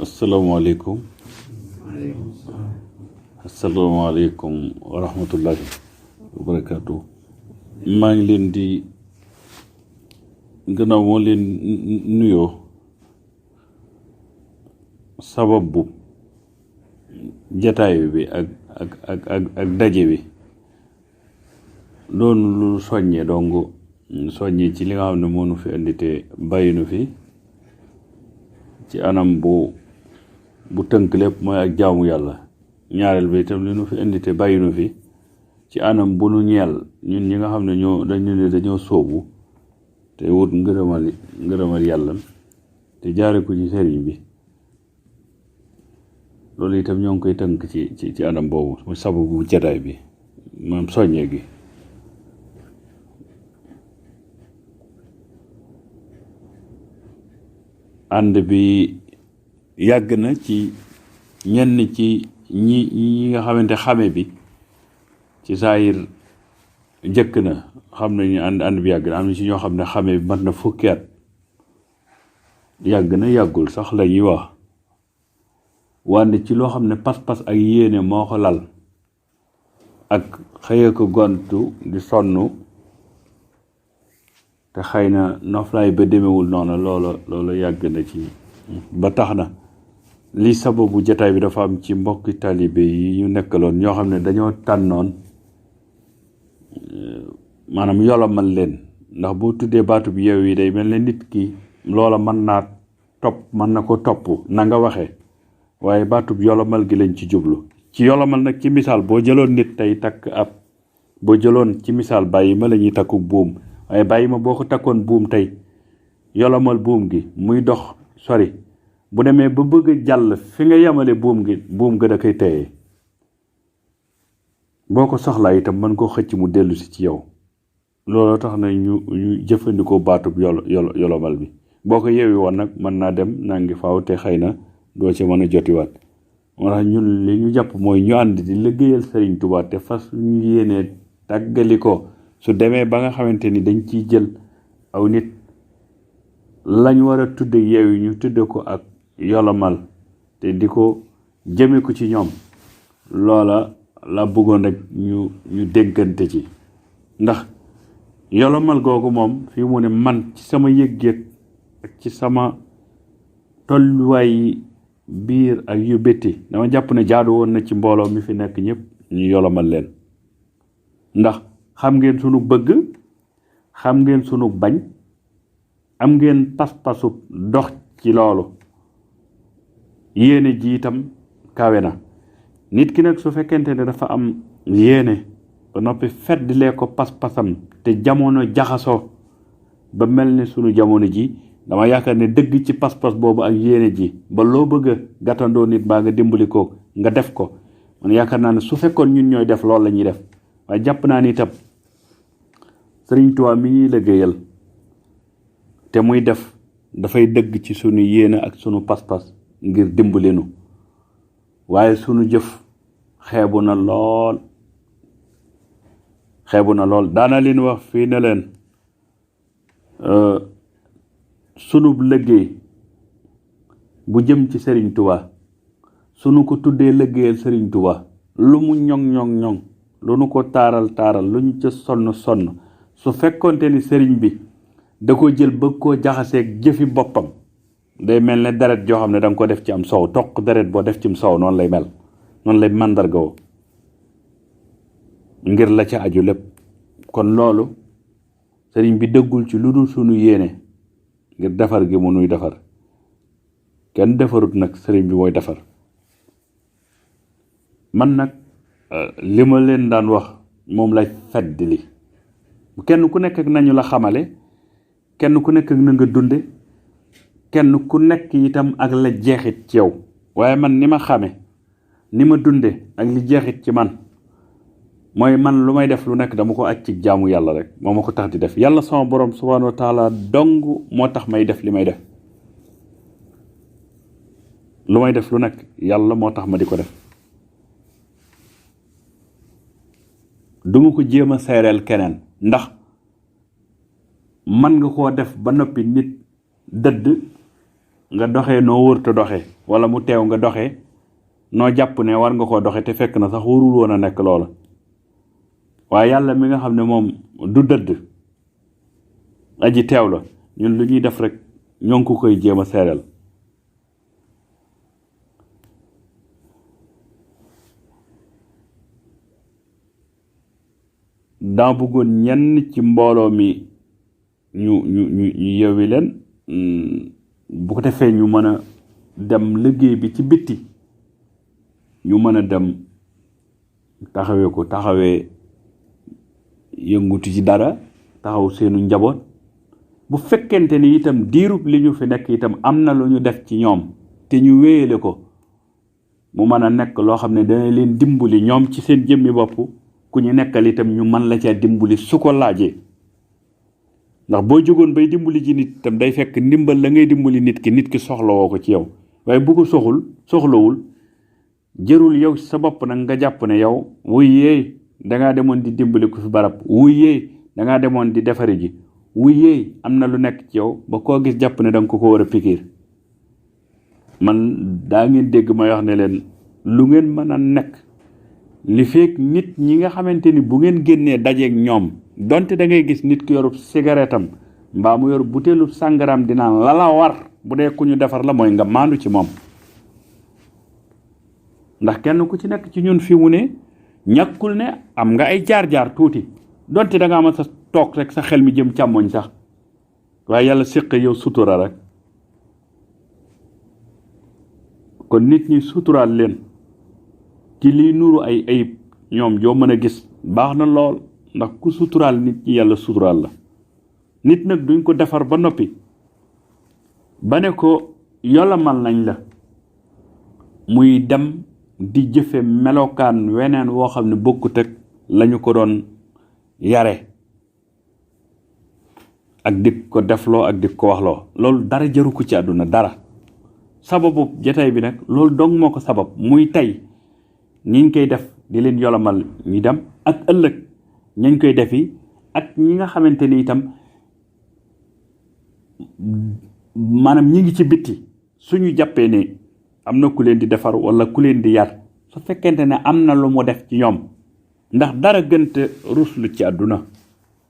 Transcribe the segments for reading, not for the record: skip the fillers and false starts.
asalaamaaleykum asalaamaaleykum wa rahmatullahi wa barakaatu. maa ngi leen di gannaaw moo leen nuyoo sababu jataay bi ak daje bi doon lu soññee dong soññee ci li nga xam ne moo nu fi indi te bàyyi nu fi ci anam bu tënk lépp mooy ak jaamu yàlla. ñaareel bi itam li nu fi indi te bàyyi nu fi ci anam bu nu ñeel ñun ñi nga xam ne dañoo sóobu te wut ngërëmal yàlla te jaare ko ci sëriñ bi. loolu itam ñoo ngi koy tënk ci anam boobu muy sababu jataay bi maam soññee gi. ànd bi yàgg na ci ñenn ci ñi nga xamante xame bi ci saayir jëkk na xam nañu ànd bi yàgg na am na ci ñoo xam ne xame bi mat na fukki at yàgg na yàggul sax la ñuy wax wante ci loo xam ne pas-pas ak yéene moo ko lal ak xëye ko gontu di sonn te xëy na noflaay ba demewul noonu loolu yàgg na ci ba tax na li sababu jataay bi dafa am ci mbokki taalibe yi ñu nekkaloon ñoo xam ne dañoo tànnoon maanaam yolomal leen ndax boo tuddee baatu bi yeew yi day mel ne nit ki loola mën na ko topp na nga waxee waaye baatu bi yolomal gi lañ ci jublu. ci yolomal nag ci misaal boo jëloon nit tey takk boo jëloon ci misaal bàyyi ma la ñuy takku buum waaye bàyyi ma boo ko takkoon buum tey yolomal buum gi muy dox sori bu demee ba bëgg a jàll fi nga yemale buum ga da koy téye boo ko soxlaa itam mën koo xëcc mu dellu si ci yow. loolu tax na ñu jëfandikoo baatub yolomal bi. boo ko yeewi woon nag mën naa dem naa ngi faaw te xëy na doo ci mën a jotiwaat. moo tax ñun li ñu jàpp mooy ñu ànd di liggéeyal Sëriñ Tuubaa te fas ñu yéenee tàggali ko su demee ba nga xamante ni dañ ciy jël aw nit lañ war a tudde yeewi ñu tudde ko ak yolomal te di ko jëme ko ci ñoom. loola la bëggoon rek ñu déggante ci ndax yolomal googu moom fii mu ne man ci sama yëg-yëg ak ci sama tolluwaay biir ak yu bétti dama jàpp ne jaadu woon na ci mbooloo mi fi nekk ñëpp ñu yolomal leen ndax xam ngeen sunu bëgg xam ngeen sunu bañ am ngeen pas-pasu dox ci loolu yéene ji itam kawe na. nit ki nag su fekkente ne dafa am yéene ba noppi feddilee ko pas-pasam te jamono jaxasoo ba mel ne sunu jamono ji dama yaakaar ne dëgg ci pas-pas boobu ak yéene ji ba loo bëgg a gàttandoo nit baa nga dimbali ko nga def ko man yaakaar naa ne su fekkoon ñun ñooy def loolu la ñuy def. waaye jàpp naa ni itam Sëriñ Tuubaa mi ñuy liggéeyal te muy def dafay dëgg ci sunu yéene ak sunu pas-pas ngir dimbali nu waaye sunu jëf xeebu na lool daana leen wax fii ne leen sunu liggéey bu jëm ci Sëriñ Tuubaa sunu ko tuddee liggéeyal Sëriñ Tuubaa lu mu ñoŋ lu nu ko taaral lu ñu ca sonn su fekkonte ni sëriñ bi da ko jël bëgg koo jaxaseeg jëfi boppam day mel ne deret joo xam ne da nga ko def ci am soow toq deret boo def ci am soow noonu lay mel noonu lay màndargawoo ngir la ca aju lépp. kon loolu sëriñ bi dëggul ci lu dul sunu yéene ngir defar gi mu nuy defar kenn defarut nag sëriñ bi mooy defar. man nag li ma leen daan wax moom lay feddali kenn ku nekk ak nañu la xamale kenn ku nekk ak na nga dunde kenn ku nekk itam ak la jeexit ci yow waaye man ni ma xame ni ma dunde ak li jeexit ci man mooy man lu may def lu nekk dama ko aj ci jaamu yàlla rek moo ma ko tax di def. yàlla sama borom subhanahu wa taala dong moo tax may def li may def lu may def lu nekk yàlla moo tax ma di ko def. duma ko jéem a seereel keneen ndax man nga koo def ba noppi nit dëdd nga doxee noo wër te doxe wala mu teew nga doxe noo jàpp ne war nga koo doxe te fekk na sax warul woon a nekk loola waaye yàlla mi nga xam ne moom du dëdd aji teew la ñun lu ñuy def rek ñoo ngi ko koy jéem a seeral daa bëggoon ñenn ci mbooloo mi ñu yewi leen bu ko defee ñu mën a dem liggéey bi ci bitti ñu mën a dem taxawee yëngutu ci dara taxaw seenu njaboot bu fekkente ni itam diirub li ñu fi nekk itam am na lu ñu def ci ñoom te ñu wéyale ko mu mën a nekk loo xam ne dana leen dimbali ñoom ci seen jëmmi bopp ku ñu nekkal itam ñu mën la caa dimbali su ko laajee ndax boo jógoon bay dimbali ji nit itam day fekk ndimbal la ngay dimbali nit ki soxlawoo ko ci yow waaye bu ko soxlawul jërul yow sa bopp nag nga jàpp ne yow wuy yeey dangaa demoon di dimbali ko fi barab wuy yeey dangaa demoon di defari ji wuy yeey am na lu nekk ci yow ba koo gis jàpp ne danga ko war a pikiir man daa ngeen dégg may wax ne leen lu ngeen mën a nekk li fekk nit ñi nga xamante ni bu ngeen génnee dajeeg ñoom donte da ngay gis nit ki yorub cigarette am mbaa mu yor butéelu sàngaraam dinaan la war bu dee ku ñu defar la mooy nga maandu ci moom ndax kenn ku ci nekk ci ñun fi mu ne ñàkkul ne am nga ay jaar-jaar tuuti donte da nga am sa toog rek sa xel mi jëm càmmoñ sax waaye yàlla séq yow sutura rek kon nit ñi suturaal leen ci lii nuru ay ayib ñoom joo mën a gis baax na lool ndax ku suturaal nit ñi yàlla suturaal la nit nag duñ ko defar ba noppi ba ne ko yolamal nañ la muy dem di jëfe melokaan weneen woo xam ne bokkut ak lañu ko doon yare ak di ko defloo ak di ko waxloo loolu dara jaru ko ci àdduna dara sababu jataay bi nag loolu dong moo ko sabab muy tey ñiñ koy def di leen yolamal ñi dem ak ëllëg ñañ koy defi ak ñi nga xamante ni itam maanaam ñi ngi ci bitti suñu jàppee ne am na ku leen di defar wala ku leen di yar su fekkente ne am na lu mu def ci ñoom ndax dara gënta ruslu ci àdduna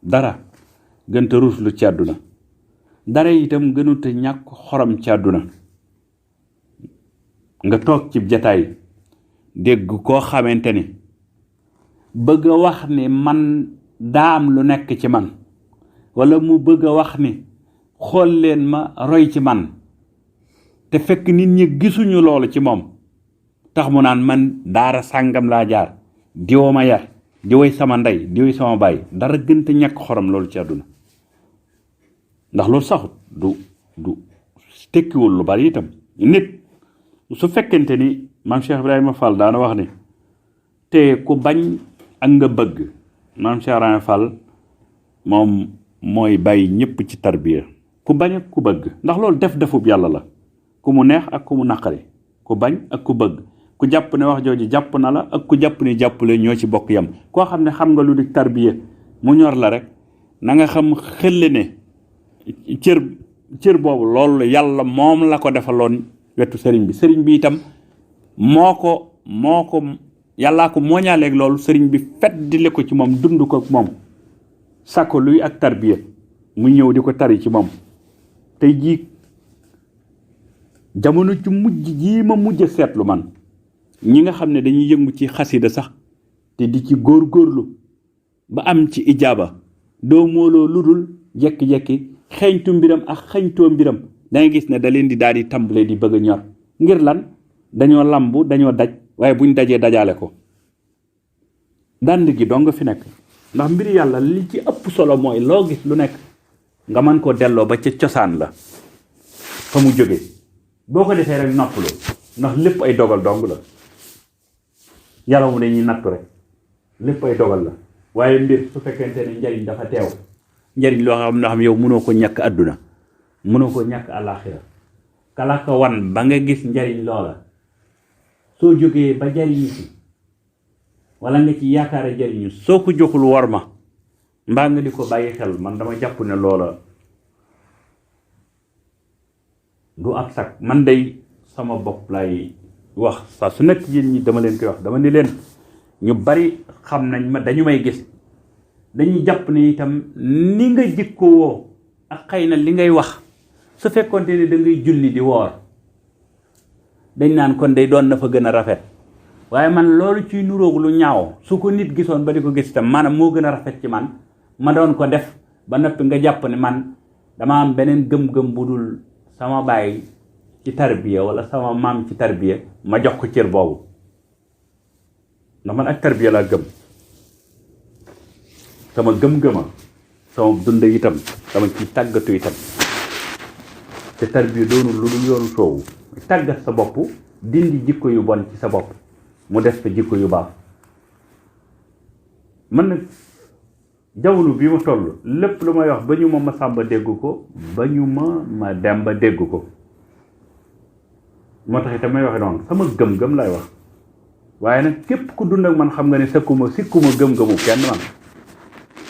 dara gënta ruslu ci àdduna dara itam gënute ñàkk xorom ci àdduna nga toog ci jataay dégg koo xamante ni bëgg a wax ni man daa am lu nekk ci man wala mu bëgg a wax ni xool leen ma roy ci man te fekk nit ñi gisuñu loolu ci moom tax mu naan man daara sàngam laa jaar diwoo ma yar diwoy sama ndey diwoy sama baay dara gënte ñàkk xorom loolu ci àdduna ndax loolu saxut du tekkiwul lu bari itam nit su fekkente ni maam Cheikh Ibrahima Fall daana wax ni te ku bañ ak nga bëgg maam Cheikh Ibrahima Fall moom mooy bàyyi ñëpp ci tarbiya ku bañ ak ku bëgg ndax loolu defub yàlla la ku mu neex ak ku mu naqari ku bañ ak ku bëgg ku jàpp ne wax jooju jàpp na la ak ku jàpp ne jàppale ñoo ci bokk yam koo xam ne xam nga lu di tarbiya mu ñor la rek na nga xam xëlle ne cër boobu loolu yàlla moom la ko defaloon wetu sëriñ bi itam moo ko yàllaa ko mooñaaleeg loolu sëriñ bi feddile ko ci moom dund ko ak moom sàkko luy ak tarbiya mu ñëw di ko tari ci moom tey jii jamono ju mujj jii ma mujj a seetlu man ñi nga xam ne dañuy yëngu ci xasida sax te di ci góorgóorlu ba am ci ijaaba doo mooloo ludul jekki-jekki xeeñtu mbiram ak xeeñtoo mbiram dangay gis ne da leen di daal di tàmbale di bëgg a ñor ngir lan dañoo lambu dañoo daj waaye buñ dajee dajaale ko dànd gi dong fi nekk ndax mbiri yàlla li ci ëpp solo mooy loo gis lu nekk nga mën koo delloo ba ca cosaan la fa mu jógee boo ko defee rek noppalu ndax lépp ay dogal dong la yàlla mu dañuy nattu rek lépp ay dogal la waaye mbir su fekkente ne njariñ dafa teew njariñ loo xam yow mënoo ko ñàkk àdduna mënoo ko ñàkk àllaaxira kala ko wan ba nga gis njariñ loola soo jógee ba jariñu ci wala nga ci yaakaar a jariñu soo ko joxul war ma mbaa nga di ko bàyyi xel man dama jàpp ne loola du ab sag. Man day sama bopp lay wax saa su nekk yéen ñi dama leen koy wax, dama ni leen ñu bari xam nañ ma, dañu may gis, dañuy jàpp ne itam ni nga jikkoo ak xëy na li ngay wax su fekkoonte ne da ngay julli di woor dañ naan kon day doon na fa gën a rafet. waaye man loolu ciy nuróog lu ñaaw su ko nit gisoon ba di ko gis itam maanaam moo gën a rafet ci man ma doon ko def ba noppi nga jàpp ne man dama am beneen gëm-gëm bu dul sama baay ci tarbiya wala sama maam ci tarbiya ma jox ko cër boobu. ndax man ak tarbiya laa gëm, sama gëm-gëma sama dund itam dama ci tàggatu itam. te tarbiya doonul lu dul yoonu soowu tàggat sa bopp, dindi jikko yu bon ci sa bopp mu def fa jikko yu baax. man nag jamono bi ma toll lépp lu may wax ba ñu ma sàmba dégg ko, ba ñu ma demba dégg ko. moo tax itam may waxe noonu sama gëm-gëm lay wax. waaye nag képp ku dund ak man xam nga ne sikkuma gëm-gëmu kenn man,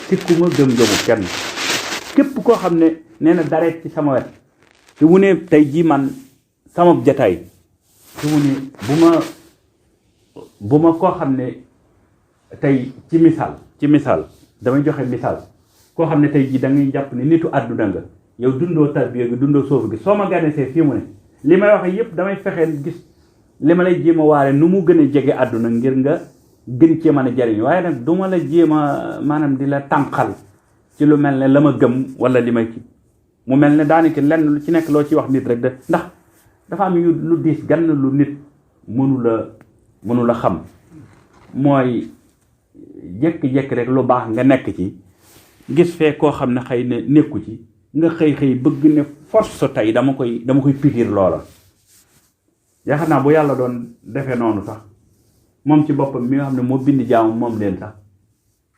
sikkuma gëm-gëmu kenn. képp koo xam ne nee na dareet ci sama wet te mu ne tey jii man sama jataay te mu ne bu ma koo xam ne tey ci misaal damay joxe misaal koo xam ne tey jii da ngay jàpp ne nitu àdduna nga yow dundoo tarbiya gi dundoo soofu gi, soo ma gànnesee fii mu ne li may wax yëpp damay fexeel gis li ma lay jéem a waare nu mu gën a jege àdduna ngir nga gën cee mën a jariñ. waaye nag du ma la jéem a maanaam di la tànqal ci lu mel ne la ma gëm wala li may ci mu mel ne daanaka lenn lu ci nekk loo ci wax nit rek ndax dafa am yu lu diis gann lu nit mënu la xam. mooy jékki-jékki rek lu baax nga nekk ci gis fee koo xam ne xëy na nekku ci nga xëy bëgg ne force tey dama koy pikiir loola. yaakaar naa bu yàlla doon defee noonu sax moom ci boppam mi nga xam ne moo bind jaamu moom leen sax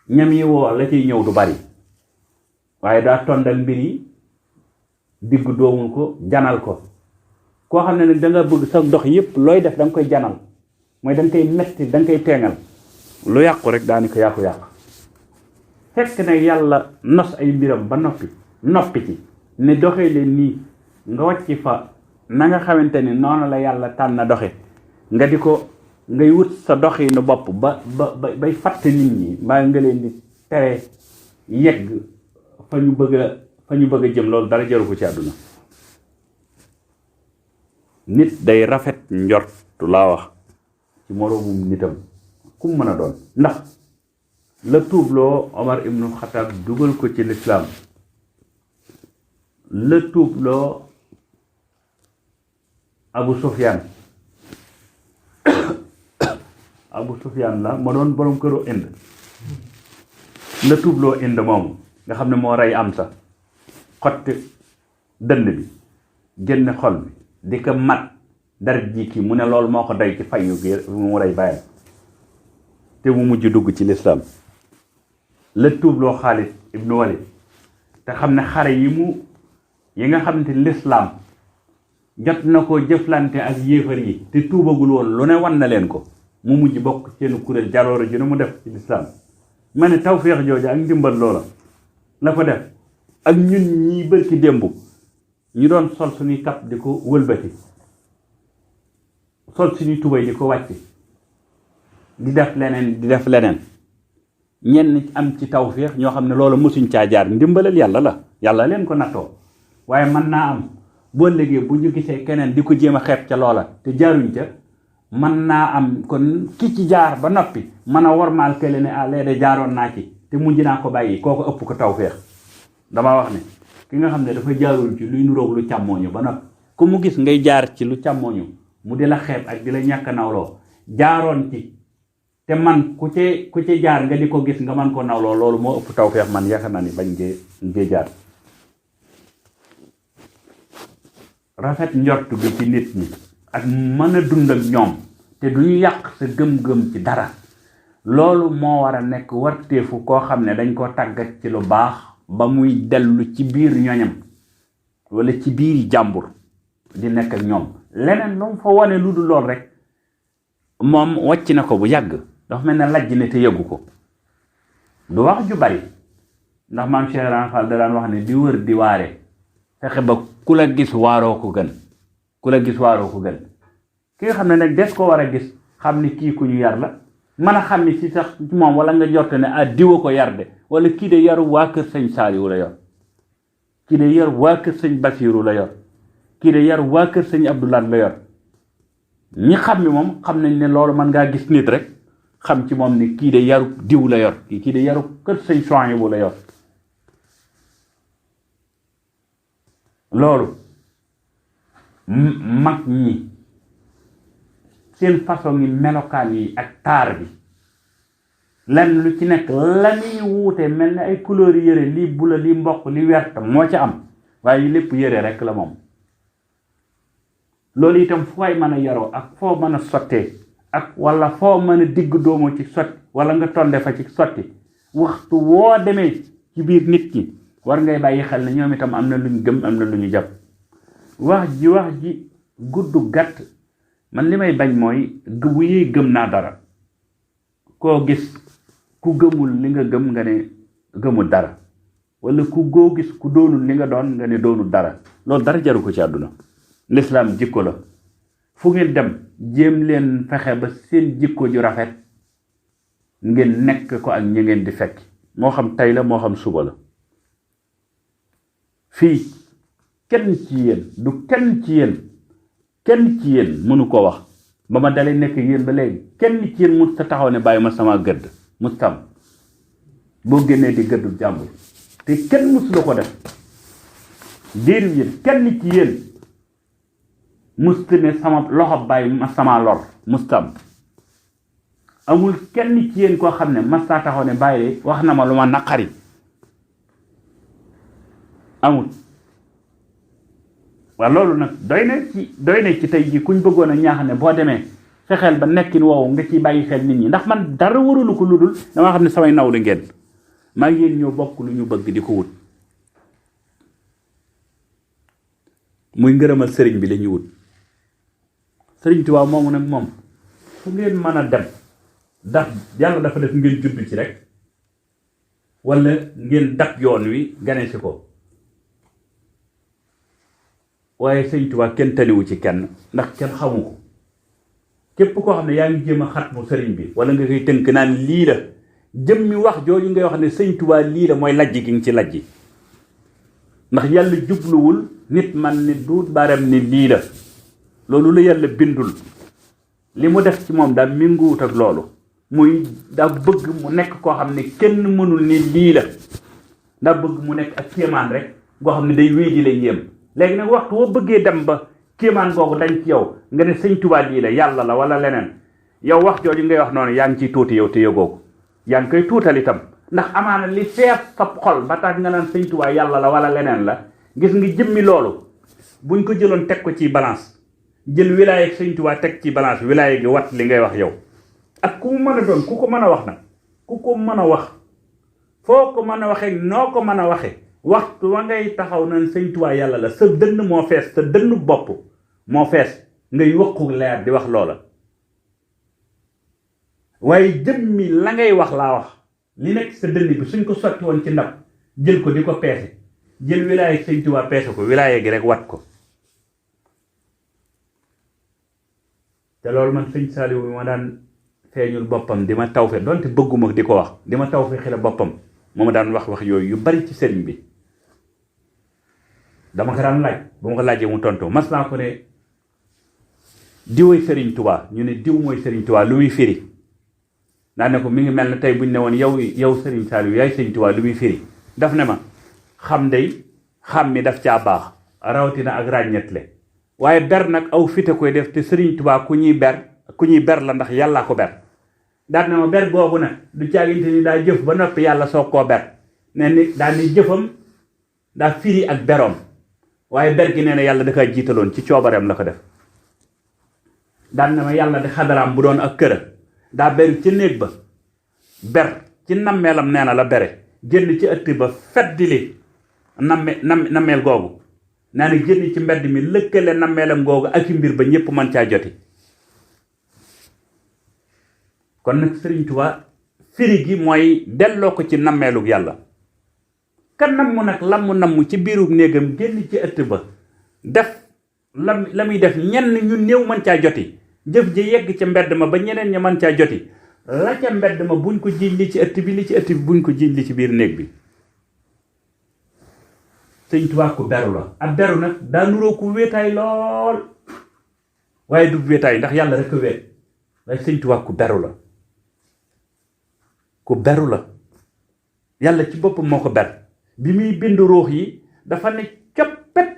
ñam yi woo la ciy ñëw du bari, waaye daa tondal mbir yi diggu doomul ko janal ko. koo xam ne nag da nga bëgg sa dox yépp looy def da nga koy janal, mooy da nga koy metti da nga koy teengal, lu yàqu rek daani ko yàqu fekk ne yàlla nos ay mbiram ba noppi ci ne doxee leen nii nga wàcc fa na nga xamante ni noonu la yàlla tànn doxe nga di ko ngay wut sa doxinu bopp bay fàtte nit ñi mbaa nga leen di tere yegg fa ñu bëgg a jëm. loolu dara jaru ko ci àdduna. nit day rafet njortu laa wax ci moroomum nitam ku mu mën a doon. ndax la tuubloo Omar ibnu Xataab dugal ko ci lislaam, la tuubloo Abu Sufyaan la ma doon borom këru Inde, la tuubloo Inde moomu nga xam ne moo rey am sa xotti dënn bi génne xol bi di ko mat dara ji mu ne loolu moo ko day ci fayu gi mu rey bàyyam te mu mujj dugg ci lislaam. la tuubloo Xaalid ibnu Walid te xam ne xare yi nga xamante lislaam jot na ko jëflante ak yéefar yi te tuubagul woon lu ne wan na leen ko, mu mujj bokk seen kuréel jarooro ju ne mu def ci lislaam. ma ne tawféex jooju ak ndimbal loola la ko def. ak ñun ñii bërki démb ñu doon sol suñuy kap di ko wëlbati, sol suñuy tubay di ko wàcc, di def leneen ñenn am ci tawféex ñoo xam ne loolu mësuñ caa jaar, ndimbalal yàlla leen ko nattoo. waaye mën naa am boo léegi bu ñu gisee keneen di ko jéem a xeeb ca loola te jaaruñ ca, mën naa am kon ki ci jaar ba noppi mën a wormaal kële ne léeg-léeg jaaroon naa ci te mujj naa ko bàyyi, kooku ëpp ko tawféex. dama wax ne ki nga xam ne dafa jaarul ci luy nuroog lu càmmooñu ba noppi ku mu gis ngay jaar ci lu càmmooñu mu di la xeeb ak di la ñàkk nawloo, jaaroon ci te man ku ci jaar nga di ko gis nga man ko nawloo, loolu moo ëpp tawféex. man yaakaar naa ni bañ ngee jaar. rafet njort bi ci nit ñi ak mën a dund ak ñoom te duñu yàq sa gëm-gëm ci dara, loolu moo war a nekk warteefu koo xam ne dañ koo tàggat ci lu baax ba muy dellu ci biir ñoñam wala ci biir jàmbur di nekk ak ñoom. leneen lu mu fa wane lu dul lool rek moom wàcc na ko bu yàgg, dafa mel ne lajj ne te yëgu ko. du wax ju bari ndax maam Cheikh Ibra Fall da daan wax ne di wër di waare fexe ba ku la gis waaroo ko gën. ku la gis waaroo ko gën ki nga xam ne nag des ko war a gis xam ni kii ku ñu yar la mën a xam ni si sax moom wala nga jot ne ah diwa ko yar de wala kii de yaru waa kër sëñ Saaliwu la yor kii de yar waa kër sëñ Basiiru la yor kii de yar waa kër sëñ Abdoulaat la yor ñi xam ni moom xam nañ ne loolu mën ngaa gis nit rek xam ci moom ni kii de yaru diw la yor kii de yaru kër sëñ Suhaybu la yor loolu mag ñi seen façon yi melokaan yi ak taar bi lenn lu ci nekk la muy wuute mel ne ay couleur yëre lii bula lii mboq li wert moo ca am waaye lépp yëre rek la moom loolu itam fooy mën a yaroo ak foo mën a sottee ak wala foo mën a digg doomu ci sotti wala nga tonde fa ci sotti waxtu woo demee ci biir nit ñi war ngay bàyyi xel ne ñoom itam am na lu ñu gëm am na lu ñu jàpp wax ji gudd gàtt man li may bañ mooy wuyee gëm naa dara koo gis ku gëmul li nga gëm nga ne gëmul dara wala goo gis ku doonul li nga doon nga ne doonul dara loolu dara jaru ko ci àdduna lislaam jikko la fu ngeen dem jéem leen fexe ba seen jikko ju rafet ngeen nekk ko ak ñi ngeen di fekk moo xam tey la moo xam suba la fii kenn ci yéen mënu ko wax ba ma dalee nekk yéen ba léegi kenn ci yéen mut sa taxaw ne bàyyi ma sama gëdd mustam boo génnee di gëddu jàmbur te kenn musula ko def diiru yéen kenn ci yéen musta ne sama loxo bàyyi ma sama lor mustam amul kenn ci yéen koo xam ne mas saa taxaw ne bàyyi wax na ma lu ma naqari amul waaw loolu nag doy na ci tey ji kuñ bëggoon a ñaax ne boo demee fexeel ba nekkin woowu nga ciy bàyyi xel nit ñi ndax man dara warulu ko lu dul dama xam ne samay naw la ngeen maa ngi yéen ñoo bokk lu ñu bëgg di ko wut muy ngërëmal sëriñ bi la ñuy wut sëriñ Tuubaa moomu nag moom fu ngeen mën a dem ndax yàlla dafa def ngeen judd ci rek wala ngeen dab yoon wi gane si ko waaye sëriñ Tuubaa kenn taniwu ci kenn ndax kenn xamu ko képp koo xam ne yaa ngi jéem a xatmu sëriñ bi wala nga koy tënk naan lii la jëmmi wax jooju ngay wax ne sëriñ Tuubaa lii la mooy lajj gi nga ci lajji ndax yàlla jubluwul nit man ni duut baaram ni lii la loolu la yàlla bindul li mu def ci moom daal méngoowut ak loolu muy daa bëgg mu nekk koo xam ne kenn mënul ni lii la daa bëgg mu nekk ak kéemaan rek goo xam ne day wéy di la yéem léegi nag waxtu woo bëggee dem ba kéemaan googu dañ ci yow nga ne sëñ Tuubaa lii la yàlla la wala leneen yow wax jooju ngay wax noonu yaa ngi ciy tuuti yow te yëgoo ko yaa ngi koy tuutal itam ndax amaana li fees sab xol ba tax nga naan sëñ Tuubaa yàlla la wala leneen la gis nga jëmmi loolu buñ ko jëloon teg ko ci balance jël wilaaya ak sëñ Tuubaa teg ci balance wilaaya gi wat li ngay wax yow ak ku mu mën a doon ku ko mën a wax nag ku ko mën a wax foo ko mën a waxee noo ko mën a waxee waxtu wa ngay taxaw naan sëñ Tuubaa yàlla la sa dënn moo fees sa dënn bopp moo fees ngay waxu leer di wax loola waaye jëmmi la ngay wax laa wax li nekk sa dënn bi suñ ko sotti woon ci ndab jël ko di ko peese jël wilaaya sëñ Tuubaa peese ko wilaaya gi rek wat ko te loolu man sëñ Saaliw bi ma daan feeñul boppam di ma tawfe donte bëgguma di ko wax di ma tawfe xila boppam moo ma daan wax yooyu yu bari ci sëriñ bi dama ko daan laaj ba ma ko laajee mu tontu mas naa ko ne diwoy sëriñ Tuubaa ñu ne diw mooy sëriñ Tuubaa lu muy firi daa ne ko mi ngi mel ne tey buñ ne woon yow sëriñ Saaliw yaay sëriñ Tuubaa lu muy firi daf ne ma xam day xam mi daf caa baax rawatina ak ràññetle waaye ber nag aw fite koy def te sëriñ Tuubaa ku ñuy ber la ndax yàllaa ko ber daal ne ma ber boobu nag du caaginte ni daa jëf ba noppi yàlla soog koo ber ne ni daal ni jëfam daa firi ak beroom waaye ber gi nee na yàlla da kaa jiitaloon ci coobareem la ko def daal ne ma yàlla di xadaraam bu doon ak këra daa beru ci néeg ba ber ci nammeelam nee na la bere génn ci ëtt ba feddili nammeel googu naa ne génn ci mbedd mi lëkkale nammeelam googu ak i mbir ba ñépp mën caa joti kon nag sëriñ Tuubaa firi gi mooy delloo ko ci nammeelug yàlla kan namm nag lam mu namm ci biirub néegam génn ci ëtt ba def la muy def ñenn ñu néew mën caa joti jëf ji yegg ca mbedd ma ba ñeneen ña mën caa joti la ca mbedd ma buñ ko jiiñ li ci ëtt bi li ci ëtt bi buñ ko jiiñ li ci biir néeg bi. Sëñ Tuubaa ku beru la ab beru nag daa nuroo ku wéetaay lool waaye du wéetaay ndax yàlla rek a wéet waaye Sëñ Tuubaa ku beru la ku beru la yàlla ci boppam moo ko ber bi muy bind ruux yi dafa ne coppet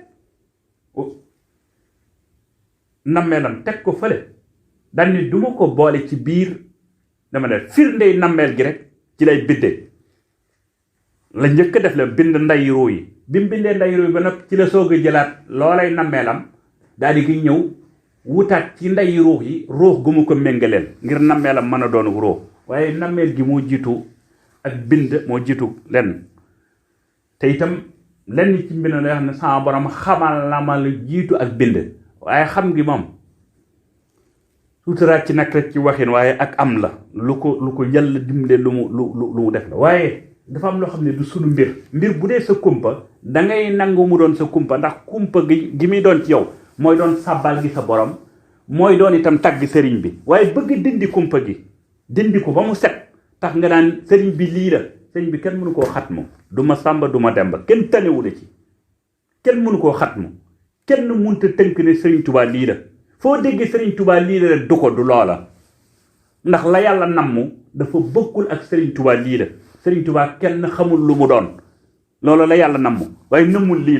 nammeelam teg ko fële daan ni duma ko boole ci biir dama ne firndey nammeel gi rek ci lay biddee la njëkk a def la bind nday ruu yi bi mu bindee nday ruu yi ba nag ci la soog a jëlaat loolay nammeelam daal di koy ñëw wutaat ci nday ruux yi ruux gu mu ko méngaleel ngir nammeelam mën a doon ruux waaye nammeel gi moo jiitu ak bind moo jiitu lenn te itam lenn ci mbind lay xam ne sama borom xamal la ma lu jiitu ak bind waaye xam ngi moom suutaraat ci nag rek ci waxin waaye ak am la lu ko yàlla dimbale lu mu def la waaye dafa am loo xam ne du sunu mbir bu dee sa kumpa da ngay nangu mu doon sa kumpa ndax kumpa gi muy doon ci yow mooy doon sàbbal gi sa borom mooy doon itam tagg sëriñ bi waaye bëgg dindi kumpa gi dindi ko ba mu set tax nga naan sëriñ bi lii la sëriñ bi kenn mënu koo xatmu du ma sàmba du ma demba kenn tanewu la ci kenn mënu koo xatmu kenn mënta tënk ne sëriñ Tuubaa lii la foo déggee sëriñ Tuubaa lii la du ko du loola ndax la yàlla nammu dafa bokkul ak sëriñ Tuubaa lii la sëriñ Tuubaa kenn xamul lu mu doon loolu la yàlla nammu waaye nammul lii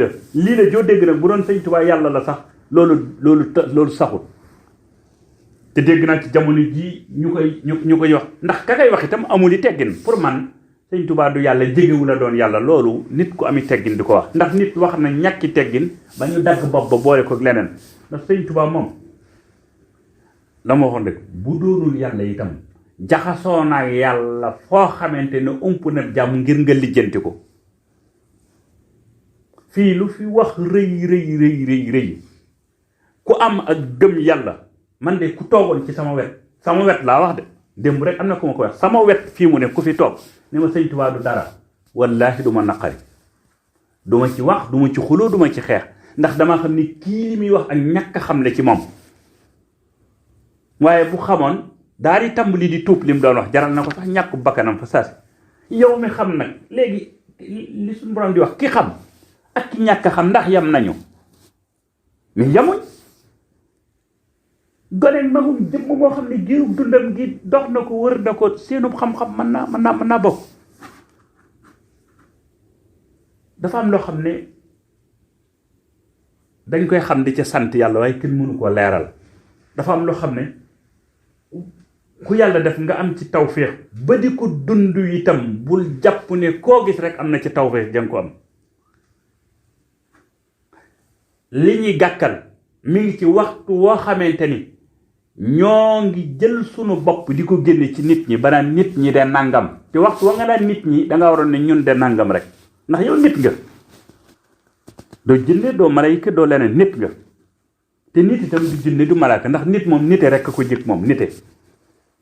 la joo dégg nag bu doon sëriñ Tuubaa yàlla la sax loolu saxul te dégg naa ci jamono jii ñu koy wax ndax ka koy wax itam amul i teggin pour man sëriñ Tuubaa du yàlla jegewu la doon yàlla loolu nit ku ami teggin di ko wax ndax nit wax na ñàkki teggin ba ñu dagg bopp ba boole ko leneen ndax sëriñ Tuubaa moom la ma waxoon rek bu doonul yàlla itam jaxasoo naa yàlla foo xamante ne ump na jàmm ngir nga lijjanti ko fii lu fi wax rëy ku am ak gëm yàlla man de ku toogoon ci sama wet laa wax de démb rek am na ku ma ko wax sama wet fii mu ne ku fi toog ne ma sëñ Tuubaa du dara wallaahi du ma naqari du ma ci wax du ma ci xuloo du ma ci xeex ndax dama xam ni kii li muy wax ak ñàkk xam le ci moom waaye bu xamoon daal di tàmbali di tuub li mu doon wax jaral na ko sax ñàkk bakkanam fa saasi yow mi xam nag léegi li suñu borom di wax ki xam ak ki ñàkk xam ndax yam nañu mais yamuñ gone magum jëmm moo xam ne giiru dundam gi dox na ko wër na ko seenub xam-xam mën naa bokk dafa am loo xam ne dañ koy xam di ca sant yàlla waaye kenn mënu koo leeral dafa am loo xam ne ku yàlla def nga am ci tawféex ba di ko dund itam bul jàpp ne koo gis rek am na ci tawféex jang ko am li ñuy gàkkal mi ngi ci waxtu woo xamante ni ñoo ngi jël sunu bopp di ko génne ci nit ñi ba naan nit ñi de nangam te waxtu wa nga daan nit ñi da nga waroon ne ñun de nangam rek ndax yow nit nga doo jinne doo malayka doo leneen nit nga te nit itam du jinne du malaaka ndax nit moom nite rek ko jëkk moom nite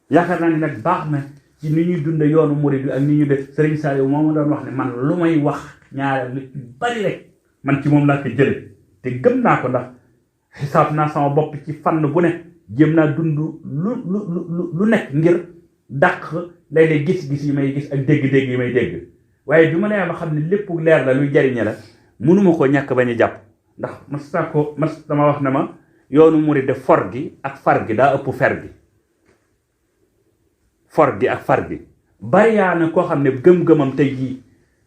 yaakaar naa ni nag baax na ci ni ñuy dunde yoonu murid bi ak ni ñu def Sëriñ Saliou moo ma doon wax ne man lu may wax ñaare lu bari rek man ci moom laa ko jële te gëm naa ko ndax xisaab naa sama bopp ci fànn bu ne jéem naa dund lu nekk ngir dàq léeg-léeg gis-gis yi may gis ak dégg-dégg yi may dégg waaye bi ma nee ma xam ne lépp leer la luy jariñe la mënuma ko ñàkk bañ a jàpp ndax dama wax ne ma yoonu murid de for gi ak far gi daa ëpp fer gi for gi ak far gi bariyaa na koo xam ne gëm-gëmam tey jii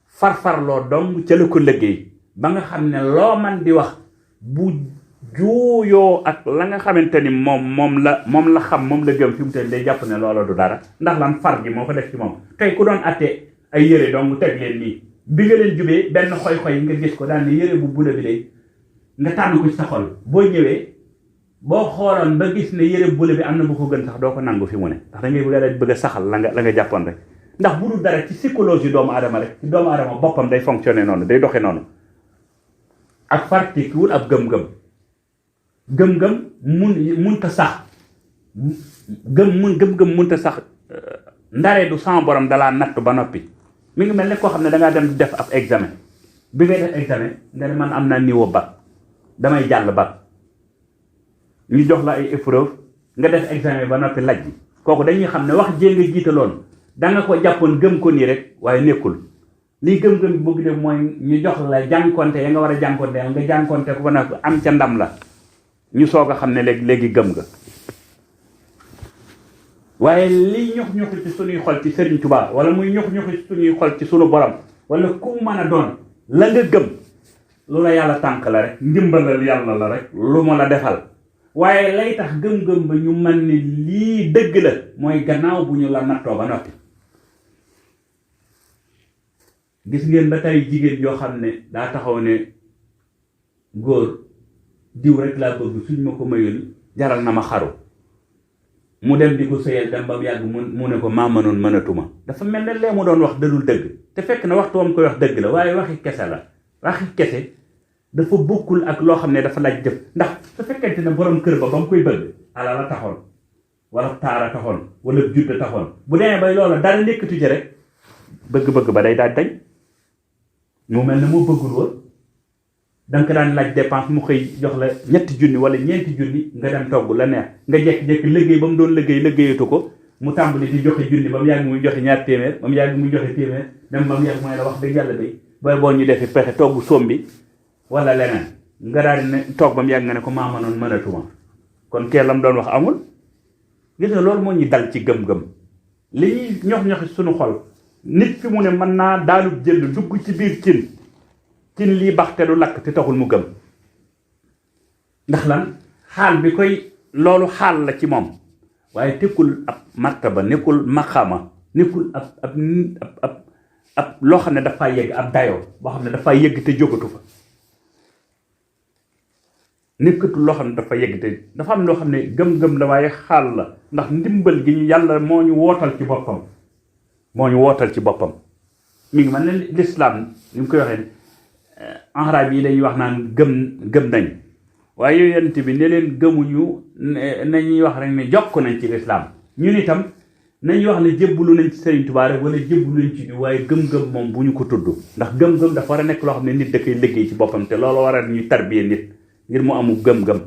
farfarloo dong ca la ko liggéey ba nga xam ne loo man di wax bu juuyoo ak la nga xamante ni moom la xam moom la gëm fi mu te day jàpp ne loola du dara ndax lan far gi moo ko def ci moom tey ku doon attee ay yére dong teg leen nii bi nga leen jubee benn xoy-xoy nga gis ko daal ne yére bu bula bi day nga tànn ko ci sa xol boo ñëwee boo xooloon ba gis ne yére bula bi am na bu ko gën sax doo ko nangu fi mu ne ndax da ngay bëgg a saxal la nga jàppoon rek ndax bu dul dara ci psychologie doomu aadama rek ci doomu aadama boppam day fonctionner noonu day doxe noonu ak far tekkiwul ab gëm-gëm munta sax gëm-gëm munta sax ndaree du sama borom dalaa natt ba noppi mi ngi mel ne koo xam ne dangaa dem def ab examen bi ngay def examen nga ne man am naa niveau bac damay jàll bac ñu jox la ay épreuve nga def examen ba noppi laj bi kooku dañuy xam ne wax jee nga jiitaloon da nga ko jàppoon gëm ko nii rek waaye nekkul lii gëm-gëm bi bëgg def mooy ñu jox la jànkonte ya nga war a jànkonte nga jànkonte ko ba noppi am ca ndam la ñu soog a xam ne léegi gëm nga waaye liy ñux-ñuxi ci suñuy xol ci Sëriñ Tuubaa wala muy ñux-ñuxi ci suñuy xol ci suñu borom wala ku mën a doon la nga gëm lu la yàlla tànk la rek ndimbalal yàlla la rek lu ma la defal waaye lay tax gëm-gëm ba ñu mën ni lii dëgg la mooy gannaaw bu ñu la nattoo ba noppi gis ngeen ba tey jigéen yoo xam ne daa taxaw ne góor diw rek laa bëgg suñ ma ko mayul jaral na ma xaru mu dem di ko sëyal dem ba mu yàgg mu ne ko maa mënoon mënatuma dafa mel ne lee mu doon wax dadul dëgg te fekk na waxtu wam koy wax dëgg la waaye waxi kese la waxi kese dafa bokkul ak loo xam ne dafa laaj jëf ndax su fekkente ne borom kër ba mu koy bëgg ala la taxoon wala taara taxoon wala judda taxoon bu demee bay loola dara nekkatu ci rek bëgg-bëgg ba day daal dañ mu mel ne moo bëggul woon danga ko daan laaj dépense mu xëy jox la 3 junni wala 4 junni nga dem togg la neex nga jekki-jekki liggéey ba mu doon liggéeyatu ko mu tàmbali di joxe junni ba mu yàgg muy joxe 2 téeméer ba mu yàgg muy joxe téeméer dem ba mu yàgg mooy la wax dëgg yàlla day booy boo ñu defi pexe togg soom bi wala leneen nga daal di ne toog ba mu yàgg nga ne ko maa mënoon mënatuma kon kee lam doon wax amul gis nga loolu moo ñu dal ci gëm-gëm li ñuy ñox-ñoxi suñu xol nit fi mu ne mën naa daalub jënd dugg ci biir cin lii bax te du lakk te taxul mu gëm ndax lan xaal bi koy loolu xaal la ci moom waaye tekkul ab martaba nekkul maqama nekkul ab loo xam ne dafa yegg ab dayoo boo xam ne dafa yegg te jógatu fa nekkatul loo xam ne dafa yegg te dafa am loo xam ne gëm-gëm la waaye xaal la ndax ndimbal gi ñu yàlla moo ñu wootal ci boppam mi ngi mel ne l'islam ni mu koy waxee arab yi dañuy wax naan gëm nañ waaye yooyu yonent bi ne leen gëmuñu nañuy wax rek ne jokk nañ ci l'islam ñun itam nañuy wax ne jébbalu nañ ci Sëriñ Tuubaa rek wala jébbalu nañ ci bi waaye gëm-gëm moom bu ñu ko tudd ndax gëm-gëm dafa war a nekk loo xam ne nit da koy liggéey ci boppam te loolu war a ñuy tarbiye nit ngir mu amu gëm-gëm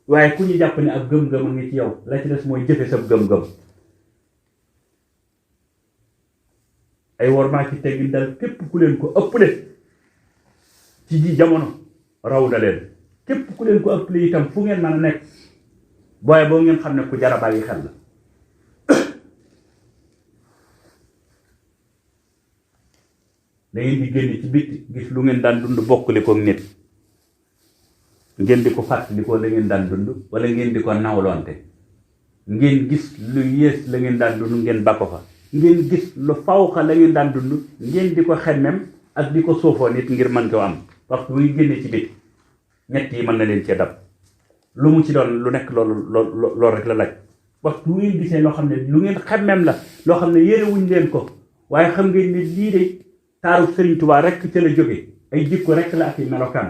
waaye ku ñu jàpp ne ak gëm-gëm a ngi ci yow la ci des mooy jëfe sa gëm-gëm ay war maa ci teggin dal képp ku leen ko ëpple ci ji jamono raw na leen képp ku leen ko ëpple itam fu ngeen mën a nekk booye boo ngeen xam ne ku jar a bàyyi xel la da ngeen di génn ci bitti gis lu ngeen daan dund bokkule ko nit ngeen di ko fàttali ko la ngeen daan dund wala ngeen di ko nawlonte ngeen gis lu yées la ngeen daan dund ngeen ba ko fa ngeen gis lu fawxa la ngeen daan dund ngeen di ko xemmem ak di ko soofoo nit ngir mën ko am waxtu bu ñu génnee ci biti ñett yi mën na leen cee dab lu mu ci doon lu nekk loolu rek la laaj waxtu bu ngeen gisee loo xam ne lu ngeen xemmem la loo xam ne yérewuñ leen ko waaye xam ngeen ne lii de taaru Sëriñ Tuubaa rek ca la jóge ay jikko rek la ak i melokaan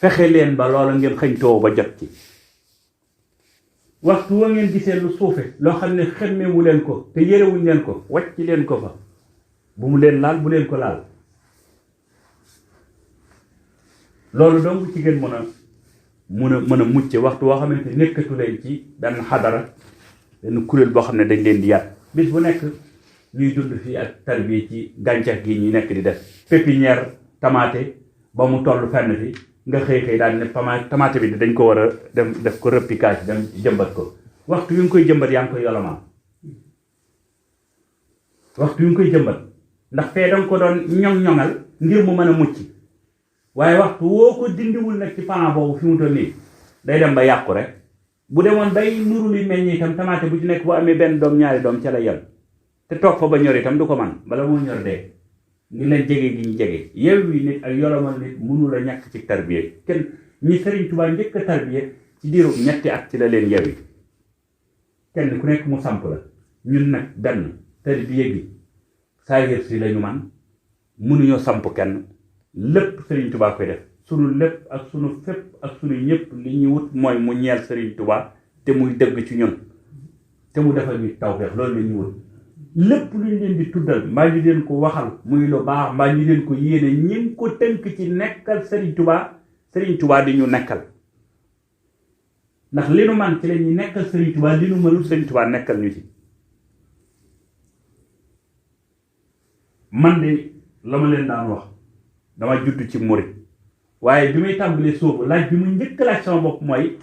fexe leen ba loola ngeen xëñtoo ba jot ci waxtu wa ngeen gisee lu suufe loo xam ne xemmewu leen ko te yérewuñ leen ko wàcc leen ko fa bu mu leen laal bu leen ko laal loolu donc ci ngeen mën a mucce waxtu woo xamante nekkatu leen ci benn xadara benn kuréel boo xam ne dañ leen di yar bis bu nekk ñuy dund fii ak tarbiya ci gàncax gi ñuy nekk di def pépinière tamaate ba mu toll fenn fi nga xëy daal ne tamaate bi dañ ko war a dem def ko repiquage dem jëmbat ko waxtu yu ngi koy jëmbat yaa ngi koy yolomaan waxtu yu ngi koy jëmbat ndax fee danga ko doon ñoŋ-ñoŋal ngir mu mën a mucc waaye waxtu woo ko dindiwul nag ci plan boobu fi mu toll nii day dem ba yàqu rek bu demoon bay nuru li meññ itam tamaate bu ci nekk bu amee benn doom ñaari doom ca la yem te toog fa ba ñor itam du ko man bala moo ñor dee ngi leen jege gi ñu jege yeew yi nit ak yolomal nit mënu la ñàkk ci tarbiye kenn ñi Sëriñ Tuubaa njëkk a tarbiye ci diiru 2 at ci la leen yeew yi kenn ku nekk mu samp la ñun nag benn tarbiye gi saahir si lañu man mënuñoo samp kenn lépp Sëriñ Tuubaa koy def sunu lépp ak sunu fépp ak sunu ñëpp li ñuy wut mooy mu ñeel Sëriñ Tuubaa te muy dëgg ci ñun te mu defal ñu tawfeex loolu la ñuy wut lépp lu ñu leen di tuddal mbaa ñu leen ko waxal muy lu baax mbaa ñu leen ko yéene ñi ngi ko tënk ci nekkal Sëriñ Tuubaa di ñu nekkal ndax li nu man ci la ñuy nekkal Sëriñ Tuubaa li nu mënul Sëriñ Tuubaa nekkal ñu ci. man de la ma leen daan wax dama judd ci murit waaye bi may tàmbalee sóobu laaj bi mu njëkk laaj sama bopp mooy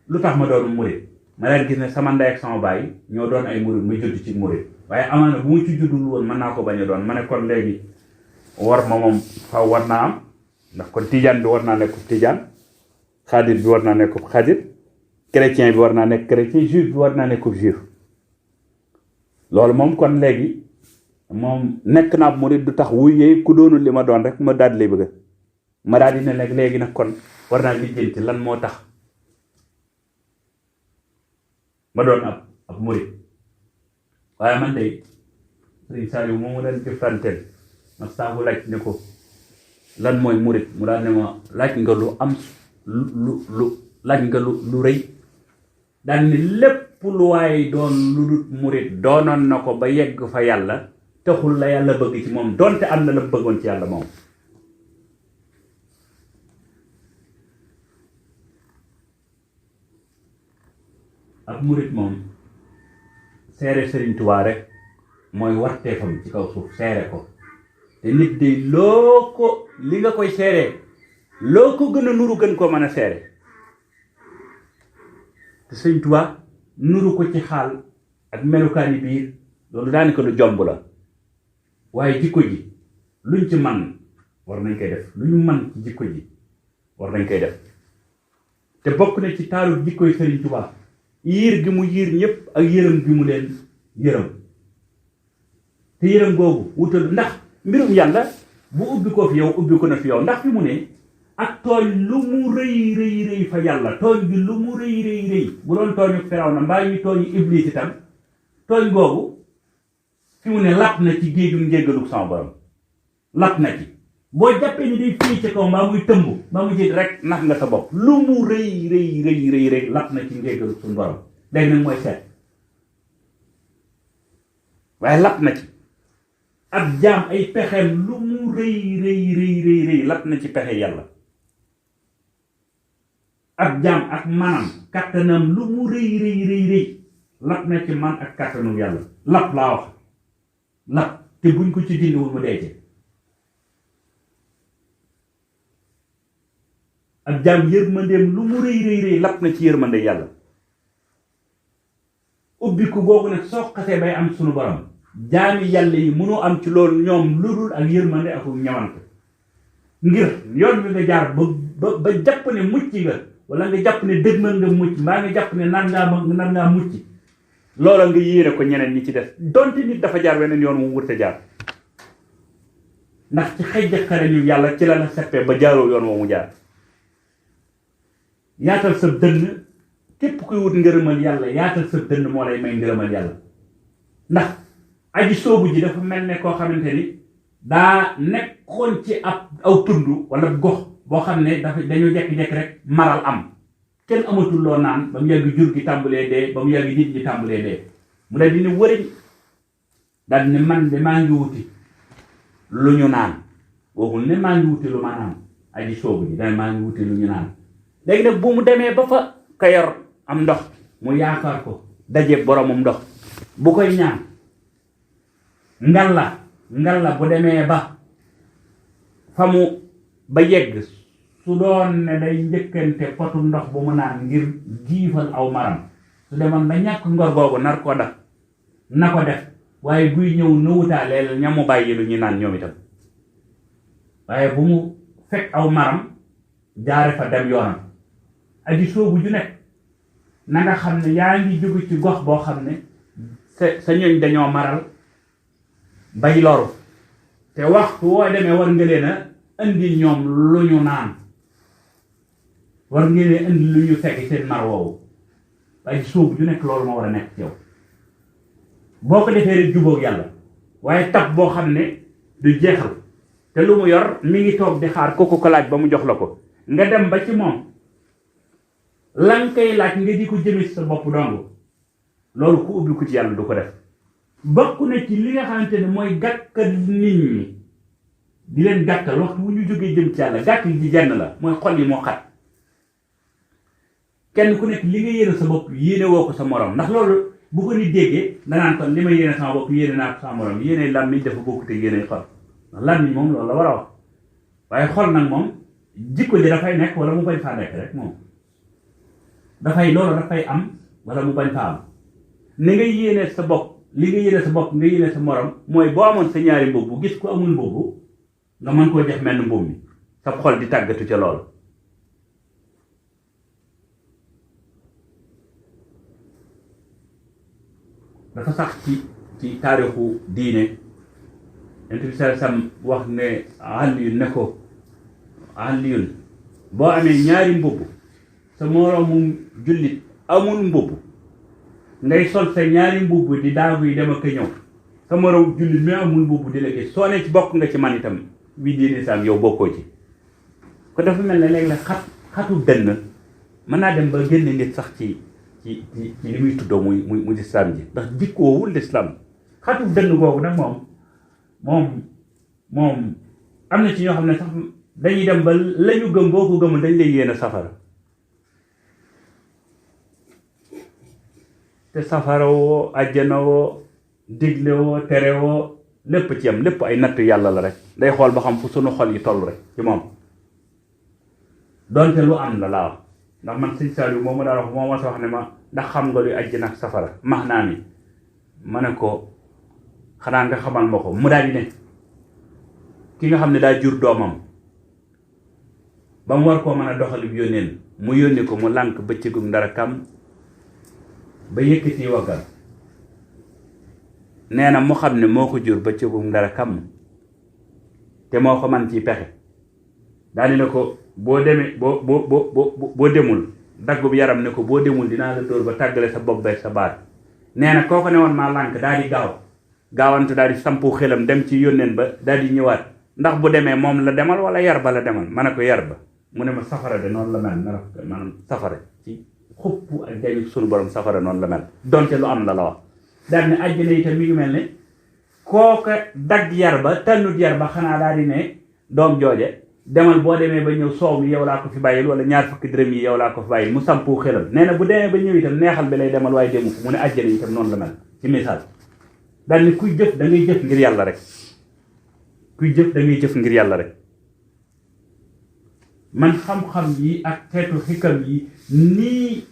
lu tax ma doon murit ma daan gis ne sama ndey ak sama baay ñoo doon ay murit ma judd ci murit waaye amaana bu ma ci juddul woon mën naa ko bañ a doon ma ne kon léegi war ma moom faw war naa am ndax kon tijaan bi war naa nekk tijaan xaadir bi war naa nekk xaadir chrétien bi war naa nekk chrétien juif bi war naa nekk juif loolu moom kon léegi moom nekk naa murit du tax wuyee ku doonul li ma doon rek ma daal di lay bëgg ma daal di ne léegi nag kon war naa lijjanti lan moo tax ma doon ab murit waaye man de Sëriñ Saliou moom ma daan jëfanteel ma saabu laaj ne ko lan mooy murit mu daal ne ma laaj nga lu am lu laaj nga lu rëy daal ne lépp lu waaye doon lu dut murit doonoon na ko ba yegg fa yàlla taxul la yàlla bëgg ci moom donte am na la bëggoon ci yàlla moom. ab murit moom seere Sëriñ Tuubaa rek mooy warteefam ci kaw suuf seere ko te nit de loo ko li nga koy seeree loo ko gën a nuru gën koo mën a seere te Sëriñ Tuubaa nuru ko ci xaal ak melukaani biir loolu daanaka lu jomb la waaye jikko ji luñ ci man war nañ koy def lu ñu man ci jikko ji war nañ koy def te bokk na ci taalu jikkoy Sëriñ Tuubaa yiir gi mu yiir ñëpp ak yërëm gi mu leen yërëm te yërëm googu wutal ndax mbirum yàlla bu ubbi ko fi yow ubbi ko na fi yow ndax fi mu ne ak tooñ lu mu rëy rëy rëy fa yàlla tooñ bi lu mu rëy rëy rëy bu doon tooñu Firawna mbaa ñu tooñu Iblis itam tooñ googu fi mu ne lapp na ci géejum njéggaluk sama borom lapp na ci boo jàppee ni day fii ci kaw mbaa muy tëmb mbaa mu jét rek nax nga sa bopp lu mu rëy rëy rëy rëy rëy lapp na ci njéggaluk suñu borom léegi nag mooy seet waaye lapp na ci ak jaam ay pexeem lu mu rëy rëy rëy rëy rëy lapp na ci pexe yàlla ak jaam ak manam kattanam lu mu rëy rëy rëy rëy lapp na ci man ak kattanu yàlla lapp laa wax lapp te buñ ko ci dindiwul mu dee ci ak jaam yërmandeem lu mu rëy rëy rëy lapp na ci yërmande yàlla ubbiku googu nag soo xasee bay am sunu borom jaami yàlla yi mënoo am ci loolu ñoom lu dul ak yërmande ak ñamante ngir yoon bi nga jaar ba jàpp ne mucc nga wala nga jàpp ne dëgmal nga mucc mbaa nga jàpp ne nan ngaa mucc loola nga yéene ko ñeneen ñi ci des donte nit dafa jaar weneen yoon mu wurte jaar ndax ci xëj xare ñu yàlla ci la la seppee ba jaaroo yoon woo mu jaar yaatal sa dënn képp kuy wut ngërëmal yàlla yaatal sa dënn moo lay may ngërëmal yàlla ndax aji soobu ji dafa mel ne koo xamante ni daa nekkoon ci aw tund wala gox boo xam ne dañu jekki-jekki rek maral am kenn amatul loo naan ba mu yàgg jur gi tàmbalee dee ba mu yàgg nit ñi tàmbalee dee mu dal di ne wëriñ daal ne man de maa ngi wuti lu ñu naan waxul ne maa ngi wuti lu ma naan aji soobu ji dana maa ngi wuti lu ñu naan léegi nag bu mu demee ba fa ka yor am ndox mu yaakaar ko daje boromum ndox bu koy ñaan ngalla bu demee ba fa mu ba yegg su doon ne day njëkkante potu ndox bu mu naan ngir giifal aw maram su demoon ba ñàkk ngor googu nar ko def na ko def waaye buy ñëw na wutaaleel ñamu bàyyi lu ñu naan ñoom itam waaye bu mu fekk aw maram jaare fa dem yoonam aji soobu ju nekk na nga xam ne yaa ngi jóge ci gox boo xam ne sa ñooñ dañoo maral bay loru te waxtu woo demee war nga leen a indi ñoom lu ñu naan war nga leen indi lu ñu fekk seen mar woowu aji soobu ju nekk loolu moo war a nekk ci yow boo ko defee rek jubóog yàlla waaye tab boo xam ne du jeexal te lu mu yor mi ngi toog di xaar kooku ko laaj ba mu jox la ko nga dem ba ci moom lan koy laaj nga di ko jëme ci sa bopp dong loolu ku ubbi ko ci yàlla du ko def bokk na ci li nga xamante ne mooy gàkkal nit ñi di leen gàkkal waxtu wu ñu jógee jëm ci yàlla gàkk ji jenn la mooy xol yi moo xat kenn ku nekk li nga yéene sa bopp yéene woo ko sa morom ndax loolu bu ko nit déggee danaan kon li ma yéene sama bopp yéene naa ko sama morom yéene làmmiñ dafa bokk te yéene xol ndax làmmiñ moom loolu la war a wax waaye xol nag moom jikko ji dafay nekk wala mu bañ faa nekk rek moom loolu dafay am wala mu bañ faa am ni nga yéene sa bopp li nga yéene sa bopp nga yéene sa morom mooy boo amoon sa ñaari mbubb gis ku amul mbubb nga mën koo jox menn mbubb mi sa xol di tàggatu ca loolu dafa sax ci taarixu diine Yonent bi sallallahu alayhi wasallam wax ne Aliyun ne ko Aliyun boo amee ñaari mbubb sa moroomu jullit amul mbubb ngay sol sa ñaari mbubb di daagu yi dem ak ñëw sa moroom jullit mi amul mbubb di la gis soo ne ci bokk nga ci man itam wi diine saam yow bokkoo ci ko dafa mel ne léeg-léeg xatu dënn mën naa dem ba génne nit sax ci li muy tuddoo muy lislaam ji ndax jikkoowul lislaam xatu dënn googu nag moom am na ci ñoo xam ne sax dañuy dem ba la ñu gëm boo ko gëmul dañ lay yéene safara te safara woo àjjana woo digle woo tere woo lépp ci yam lépp ay natt yàlla la rek day xool ba xam fu sunu xol yi toll rek ci moom donte lu am la laa wax ndax man sëñ Saliou moo ma daan wax moo ma sa wax ne ma ndax xam nga luy àjjana ak safara max naa ni ma ne ko xanaa nga xamal ma ko mu daal di ne ki nga xam ne daa jur doomam ba mu war koo mën a doxalib yónneen mu yónni ko mu lànk bëccëgum ndara kam ba yëkkati waggal nee na mu xam ne moo ko jur bëccëgum ndara kam te moo ko man ciy pexe daal di ne ko boo demee boo demul daggub yaram ne ko boo demul dinaa la dóor ba tàggale sa bopp beeg sa baat nee na kooko ne woon maa lànk daal di gaawantu daal di sampu xelam dem ci yónneen ba daal di ñëwaat ndax bu demee moom la demal wala yar ba la demal ma ne ko yar ba mu ne ma safara de noonu la mel maanaam safara ci xupp ak dañu sunu borom safara noonu la mel donte lu am la wax daal ne àjjana itam mi ngi mel ne kooka dagg yar ba tànnut yar ba xanaa daal di ne doom jooje demal boo demee ba ñëw soow mi yow laa ko fi bàyyil wala ñaar fukki dërëm yi yow laa ko fi bàyyil mu sampu xelam nee na bu demee ba ñëw itam neexal bi lay demal waaye demu ko mu ne àjjana itam noonu la mel ci message daal ni kuy jëf da ngay jëf ngir yàlla rek kuy jëf da ngay jëf ngir yàlla rek man xam-xam yi ak xeetu xikam yi nii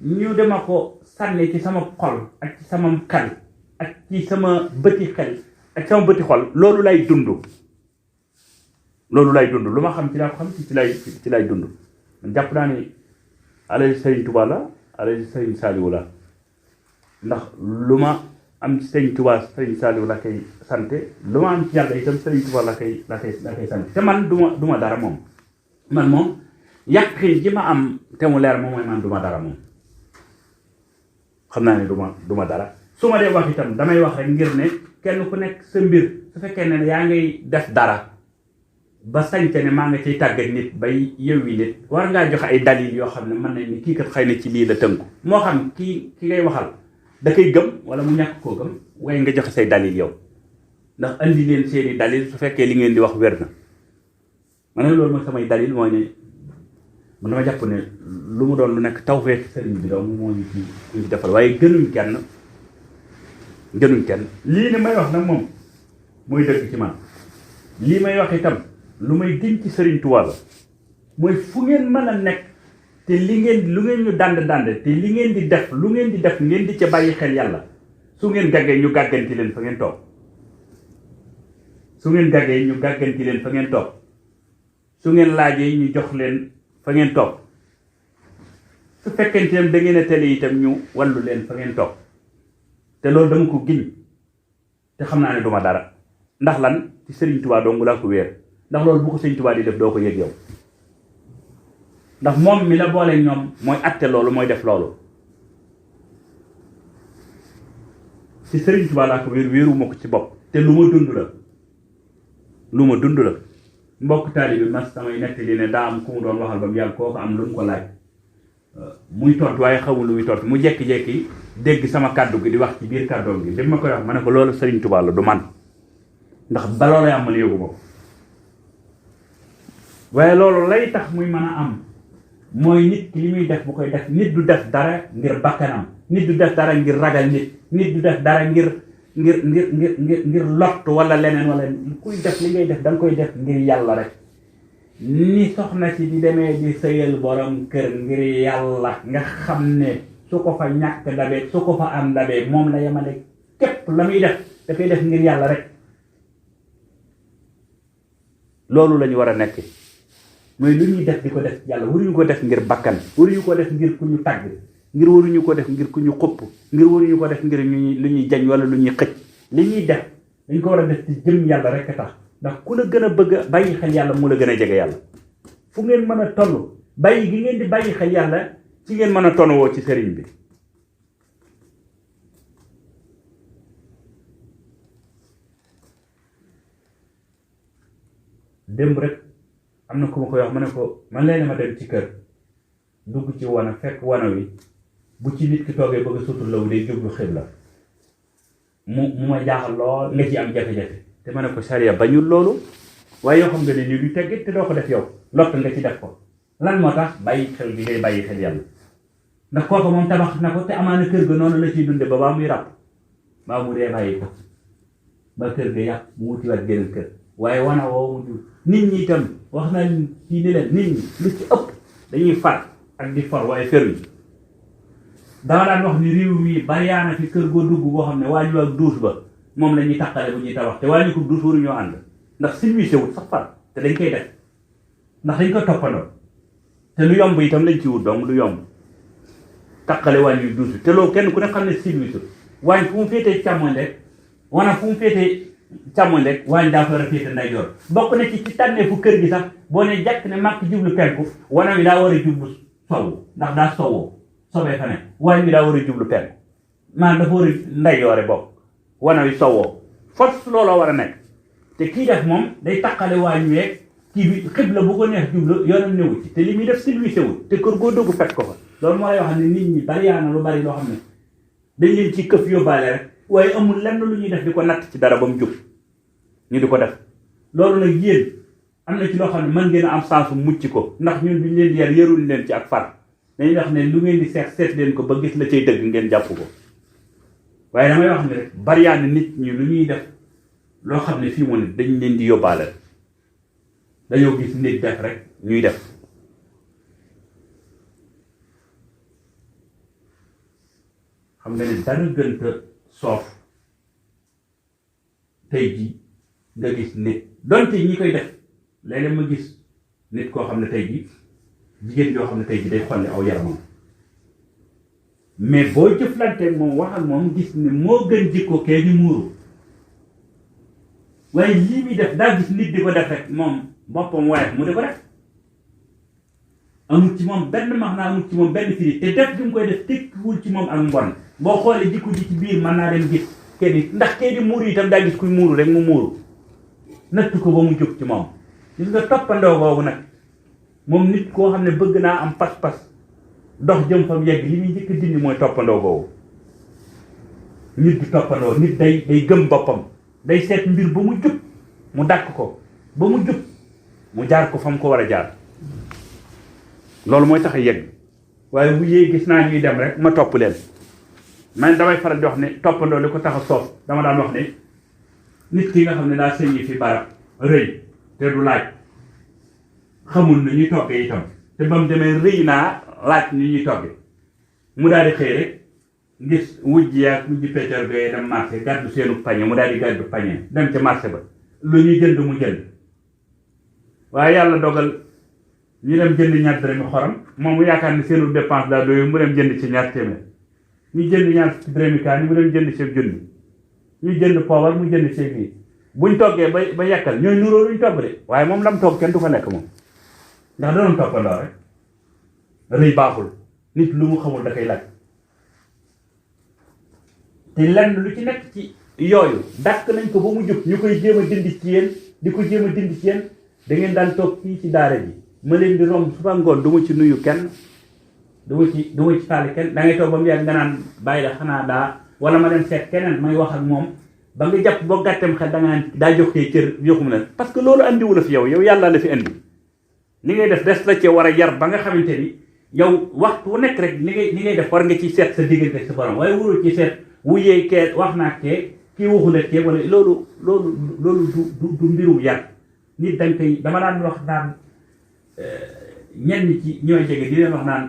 ñu dema ko sànni ci sama xol ak ci sama xel ak ci sama bëti xel ak sama bëti xol loolu lay dund lu ma xam ci laa ko xam ci lay dund man jàpp naa ni alal Sëriñ Tuubaa la alal Sëriñ Saaliwu la ndax lu ma am ci Sëriñ Tuubaa Sëriñ Saaliwu la koy sante lu ma am ci yàlla itam Sëriñ Tuubaa la koy sante te man duma dara moom man moom yàqin ji ma am te mu leer moom mooy man duma dara moom xam naa ne duma dara su ma dee wax itam damay wax rek ngir ne kenn ku nekk sa mbir su fekkee ne yaa ngay def dara ba sañte ne maa nga ciy tàggat nit bay yewwi nit war ngaa joxe ay dalil yoo xam ne mën nañ ni kii kat xëy na ci lii la tënku moo xam ki ngay waxal da koy gëm wala mu ñàkk koo gëm waaye nga joxe say dalil yow ndax andi leen seeni dalil su fekkee li ngeen di wax wér na ma ne loolu mooy samay dalil mooy ne man dama jàpp ne lu mu doon lu nekk tawfeex sëriñ bi doom moo ñu ci defal waaye gënuñ kenn lii ne may wax nag moom mooy dëgg ci man lii may wax itam lu may giñ ci Sëriñ Tuubaa la mooy fu ngeen mën a nekk te lu ngeen ñu dand te li ngeen di def lu ngeen di def ngeen di ca bàyyi xel yàlla su ngeen gaggee ñu gàgganti leen fa ngeen toog su ngeen laajee ñu jox leen fa ngeen toog su fekkente ne da ngeen a tele itam ñu wallu leen fa ngeen toog te loolu dama ko giñ te xam naa ne duma dara ndax lan ci Sëriñ Tuubaa dong laa ko wéer ndax loolu bu ko Sëriñ Tuubaa di def doo ko yëg yow ndax moom mi la boole ñoom mooy atte loolu mooy def loolu ci Sëriñ Tuubaa laa ko wéeruma ko ci bopp te lu ma dund la mbokk taalibe mas samay nekk li ne daa am ku mu doon waxal ba mu yàgg kooku am lu mu ko laaj muy tontu waaye xamul lu muy tontu mu jekki-jekki dégg sama kàddu gi di wax ci biir kàddoom gi bi ma koy wax ma ne ko loolu Sëriñ Tuubaa la du man ndax ba loolay am man yëguma ko waaye loolu lay tax muy mën a am mooy nit ki li muy def bu koy def nit du def dara ngir bakkanam nit du def dara ngir ragal nit du def dara ngir lott wala leneen wala kuy def li ngay def da nga koy def ngir yàlla rek ni soxna si di demee di sëyal borom kër ngir yàlla nga xam ne su ko fa ñàkk dabee su ko fa am dabee moom la yemale képp la muy def da koy def ngir yàlla rek loolu la ñu war a nekk mooy lu ñuy def di ko def yàlla waruñu ko def ngir bakkan waruñu ko def ngir ku ñu tàgg ngir waruñu ko def ngir ku ñu xupp ngir waruñu ko def ngir lu ñuy jañ wala lu ñuy xëcc li ñuy def dañ ko war a def ci jëm yàlla rek tax ndax ku la gën a bëgg a bàyyi xel yàlla mu la gën a jege yàlla fu ngeen mën a toll bàyyi gi ngeen di bàyyi xel yàlla ci ngeen mën a tonowoo ci sëriñ bi démb rek am na ku ma koy wax ma ne ko man leen ma dem ci kër dugg ci wana fekk wana wi bu ci nit ki toogee bëgg a sutur lawu day jublu xibla mu ma jaaxal lool nga ci am jafe-jafe te ma ne ko sariya bañul loolu waaye yoo xam nga ne ni du teggit te doo ko def yow lott nga ci def ko lan moo tax bàyyi xel bi ngay bàyyi xel yàlla ndax kooku moom tabax na ko te amaana kër ga noonu la ciy dunde ba baa muy ràpp baa mu dee bàyyi ko ba kër ga yàq mu wutiwaat geneen kër waaye wana woo mu jur nit ñi itam wax naa ci ni leen nit ñi lu ci ëpp dañuy far ak di for waaye feruñ dama daan wax ni réew mi bariyaana fi kër goo dugg boo xam ne waañu ak duus ba moom la ñuy taqale bu ñuy tabax te waañu ko duus waruñoo ànd ndax silvissé wut sax far te dañ koy def ndax dañ ko toppandoo te lu yomb itam lañ ci wut donc lu yomb taqale waañu duus bi te loolu kenn ku ne xam ne silvissé waañ fu mu féetee càmmoñ rek wana fu mu féetee càmmoñ rek waaye daa fa war a féete ndeyjoor bokk na ci tànneefu kër gi sax boo ne jàkk ne màkk jublu penku wana wi daa war a jublu sowu ndax daa sowoo sobee fa ne waaye wi daa war a jublu penku maanaam dafa war a ndeyjoore bokk wana wi sowoo force looloo war a nekk te kii def moom day taqale waañu yeeg kii bi xibla bu ko neex jublu yoonam newu ci te li muy def silvissé wul te kër goo dugg fekk ko fa loolu moo lay wax ne nit ñi bari yaa na lu bari loo xam ne dañ leen ci këf yóbbaale rek waaye amul lenn lu ñuy def di ko natt ci dara ba mu jub ñu di ko def loolu nag yéen am na ci loo xam ne mën ngeen a am chance mucc ko ndax ñun biñ leen di yar yarul leen ci ak far dañuy wax ne lu ngeen di seet leen ko ba gis la cay dëgg ngeen jàpp ko waaye damay wax ne rek bariyaane nit ñi lu ñuy def loo xam ne fii mu ne dañ leen di yóbbaale dañoo gis nit def rek ñuy def xam nga ne dara gënta soof tey ji nga gis nit donte ñi koy def léeg-léeg ma gis nit koo xam ne tey ji jigéen joo xam ne tey ji day xolli aw yaramam mais boo jëflanteeg moom wax ak moom gis ne moo gën jikko kee di muuru waaye lii muy def daa gis nit di ko def rek moom boppam waaye mu di ko def amul ci moom benn max naa amul ci moom benn firi te def bi mu koy def tekkiwul ci moom ak mbon boo xoolee jikko ji ci biir mën naa dem gis kee di ndax kee di muuru itam daa gis kuy muuru rek mu muuru natt ko ba mu jóg ci moom gis nga toppandoo boobu nag moom nit koo xam ne bëgg naa am pas-pas dox jëm fam yegg li muy njëkk dindi mooy toppandoo boobu nit di toppandoo nit day gëm boppam day seet mbir ba mu jub mu dàkk ko ba mu jub mu jaar ko fa mu ko war a jaar loolu mooy tax a yegg waaye bu yee gis naa ñuy dem rek ma topp leen man damay faral di wax ne toppandoo li ko tax a soof dama daan wax ne nit ki nga xam ne daa sëñi fi barab rëy te du laaj xamul nu ñuy toggee itam te ba mu demee rëy naa laaj ni ñuy toggee mu daal di xëy rek gis wujj yaag wujj péter gay dem marché gàddu seenu pañe mu daal di gàddu pañe dem ca marché ba lu ñuy jënd mu jënd waaye yàlla dogal ñu dem jënd ñaar dërëmi xorom moom mu yaakaar ne seenu dépense daa doyu mu dem jënd ci ñaar téeméer ñu jënd ñaar dërëmi kaani mu dem jënd ci junni ñu jënd poobar mu jënd ci bii buñ toggee ba yàkkal ñooy nuróo luñ togg de waaye moom lam togg kenn du ko lekk moom ndax da doon toppandoo rek rëy baaxul nit lu mu xamul da koy laaj te lenn lu ci nekk ci yooyu dàq nañ ko ba mu jub ñu koy jéem a dindi ci yéen di ko jéem a dindi ci yéen da ngeen daan toog fii ci daara ji ma leen di romb suba ngoon du ma ci nuyu kenn du ma ci faale kenn da ngay toog ba mu yàgg nga naan bàyyi la xanaa daa wala ma dem seet keneen may wax ak moom ba nga jàpp boo gàttem xel da nga naan daa joxee cër joxum na parce que loolu andiwu la fi yow yàlla la fi andi li ngay def des la ci war a yar ba nga xamante ni yow waxtu wu nekk rek li ngay def war nga ci seet sa diggante sa borom waaye wuroo ci seet wuyee kee wax naa kee kii waxule kee wala loolu du mbirum yar nit dañ koy dama daan wax naan ñenn ci ñooy jege di leen wax naan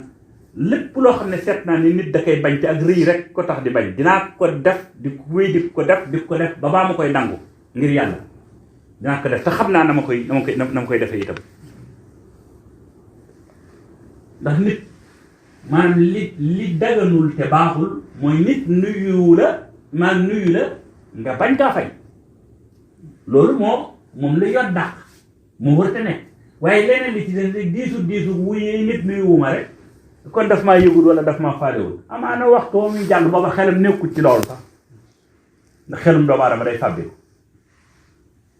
lépp loo xam ne seet naa ni nit da koy bañ te ak rëy rek ko tax di bañ dinaa ko def di wéy di ko def ba baa ma koy nangu ngir yàlla dinaa ko def te xam naa na ma koy defee itam ndax nit maanaam li daganul te baaxul mooy nit nuyu la nga bañ kaa fay loolu moom la yor dàq mu wër te nekk waaye leneen li ci des rek diisu wuyee nit nuyuwuma rek kon daf maa yëgul wala daf maa faalewul amaana waxtu wa muy jàll booba xelam nekkul ci loolu sax ndax xelum doomu aadama day fàbbiku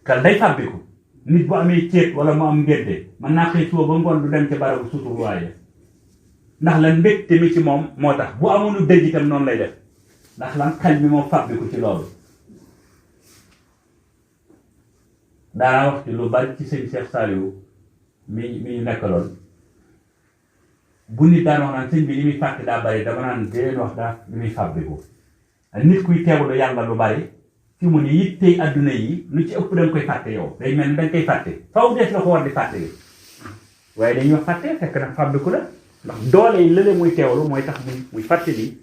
xel day fàbbiku nit bu amee céet wala mu am ngénte man naa xëy suba ba ngoon du dem ca barabu sutur waaye ndax lan mbégte mi ci moom moo tax bu amoonu dëj itam noonu lay def ndax lan xel mi moo fàbbiku ci loolu daanaa wax ci lu bari ci sëñ Cheikh Saliou mi ñu nekkaloon bu nit daan wax naan sëñ bi li muy fàtte daa bari dama naan di leen wax daa li muy fàbbiku nit kuy teewlu yàlla lu bari fi mu ne yittey adduna yi lu ci ëpp danga koy fàtte yow day mel ni danga koy fàtte faw des la ko war di fàtte yi waaye dañuy wax fàtte fekk nag fàbbiku la ndax doole yi lële muy teewlu mooy tax muy fàtte bi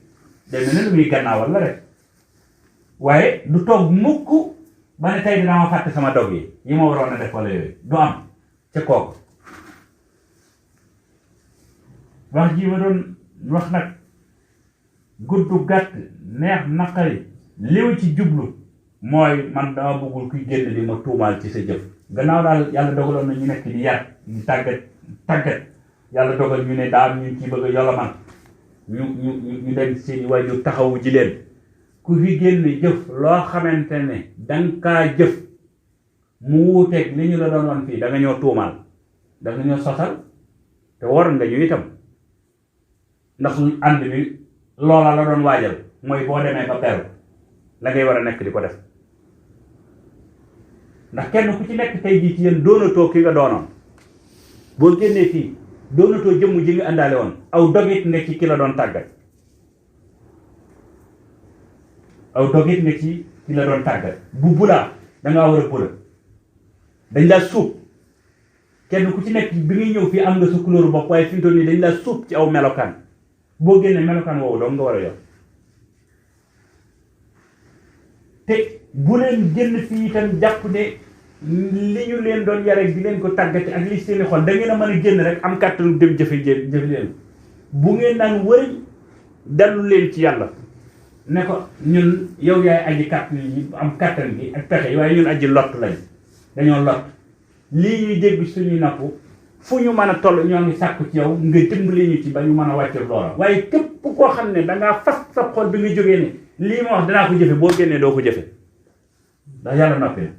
day mel ne lu muy gannaawal la rek waaye du toog mukk ba ne tey dinaa ma fàtte sama dog yi ma waroon a def wala yooyu du am ca kooku wax ji ma doon wax nag gudd gàtt neex naqari liw ci jublu mooy man dama bëggul kuy génn di ma tuumaal ci sa jëf gannaaw daal yàlla dogaloon na ñu nekk di yar di tàggat yàlla dogal ñu ne daal ñu ci bëgg a yolomal ñu dem seeni waajur taxawu ji leen ku fi génn jëf loo xamante ne danga kaa jëf mu wuuteeg li ñu la doon wan fii da nga ñoo tuumaal da nga ñoo sosal te war nga ñu itam ndax ànd bi loola la doon waajal mooy boo demee ba beru la ngay war a nekk di ko def ndax kenn ku ci nekk tey jii ci yéen doonatoo ki nga doonoon boo génnee fii doonatoo jëmm ji nga àndaale woon aw dogit nga ci ki la doon tàggat bu bulaa dangaa war a bula dañ laa suub kenn ku ci nekk bi ngay ñëw fii am nga sa couleur bopp waaye fi mu toll nii dañ laa suub ci aw melokaan boo génnee melokaan woowu doo nga war a yor te bu leen génn fii itam jàpp ne li ñu leen doon yare di leen ko tàggate ak li seeni xol da ngeen a mën a génn rek am kàttanu dem jëfe leen bu ngeen naan wëriñ dellu leen ci yàlla ne ko ñun yow yaay aji kàttan yi am kàttan gi ak pexe yi waaye ñun aji lott lañ dañoo lott lii ñuy dégg suñu napp fu ñu mën a toll ñoo ngi sàkku ci yow nga dimbali ñu ci ba ñu mën a wàcce loola waaye képp koo xam ne dangaa fas sa xol bi nga jógee ne lii ma wax danaa ko jëfe boo génnee doo ko jëfe ndax yàlla noppi na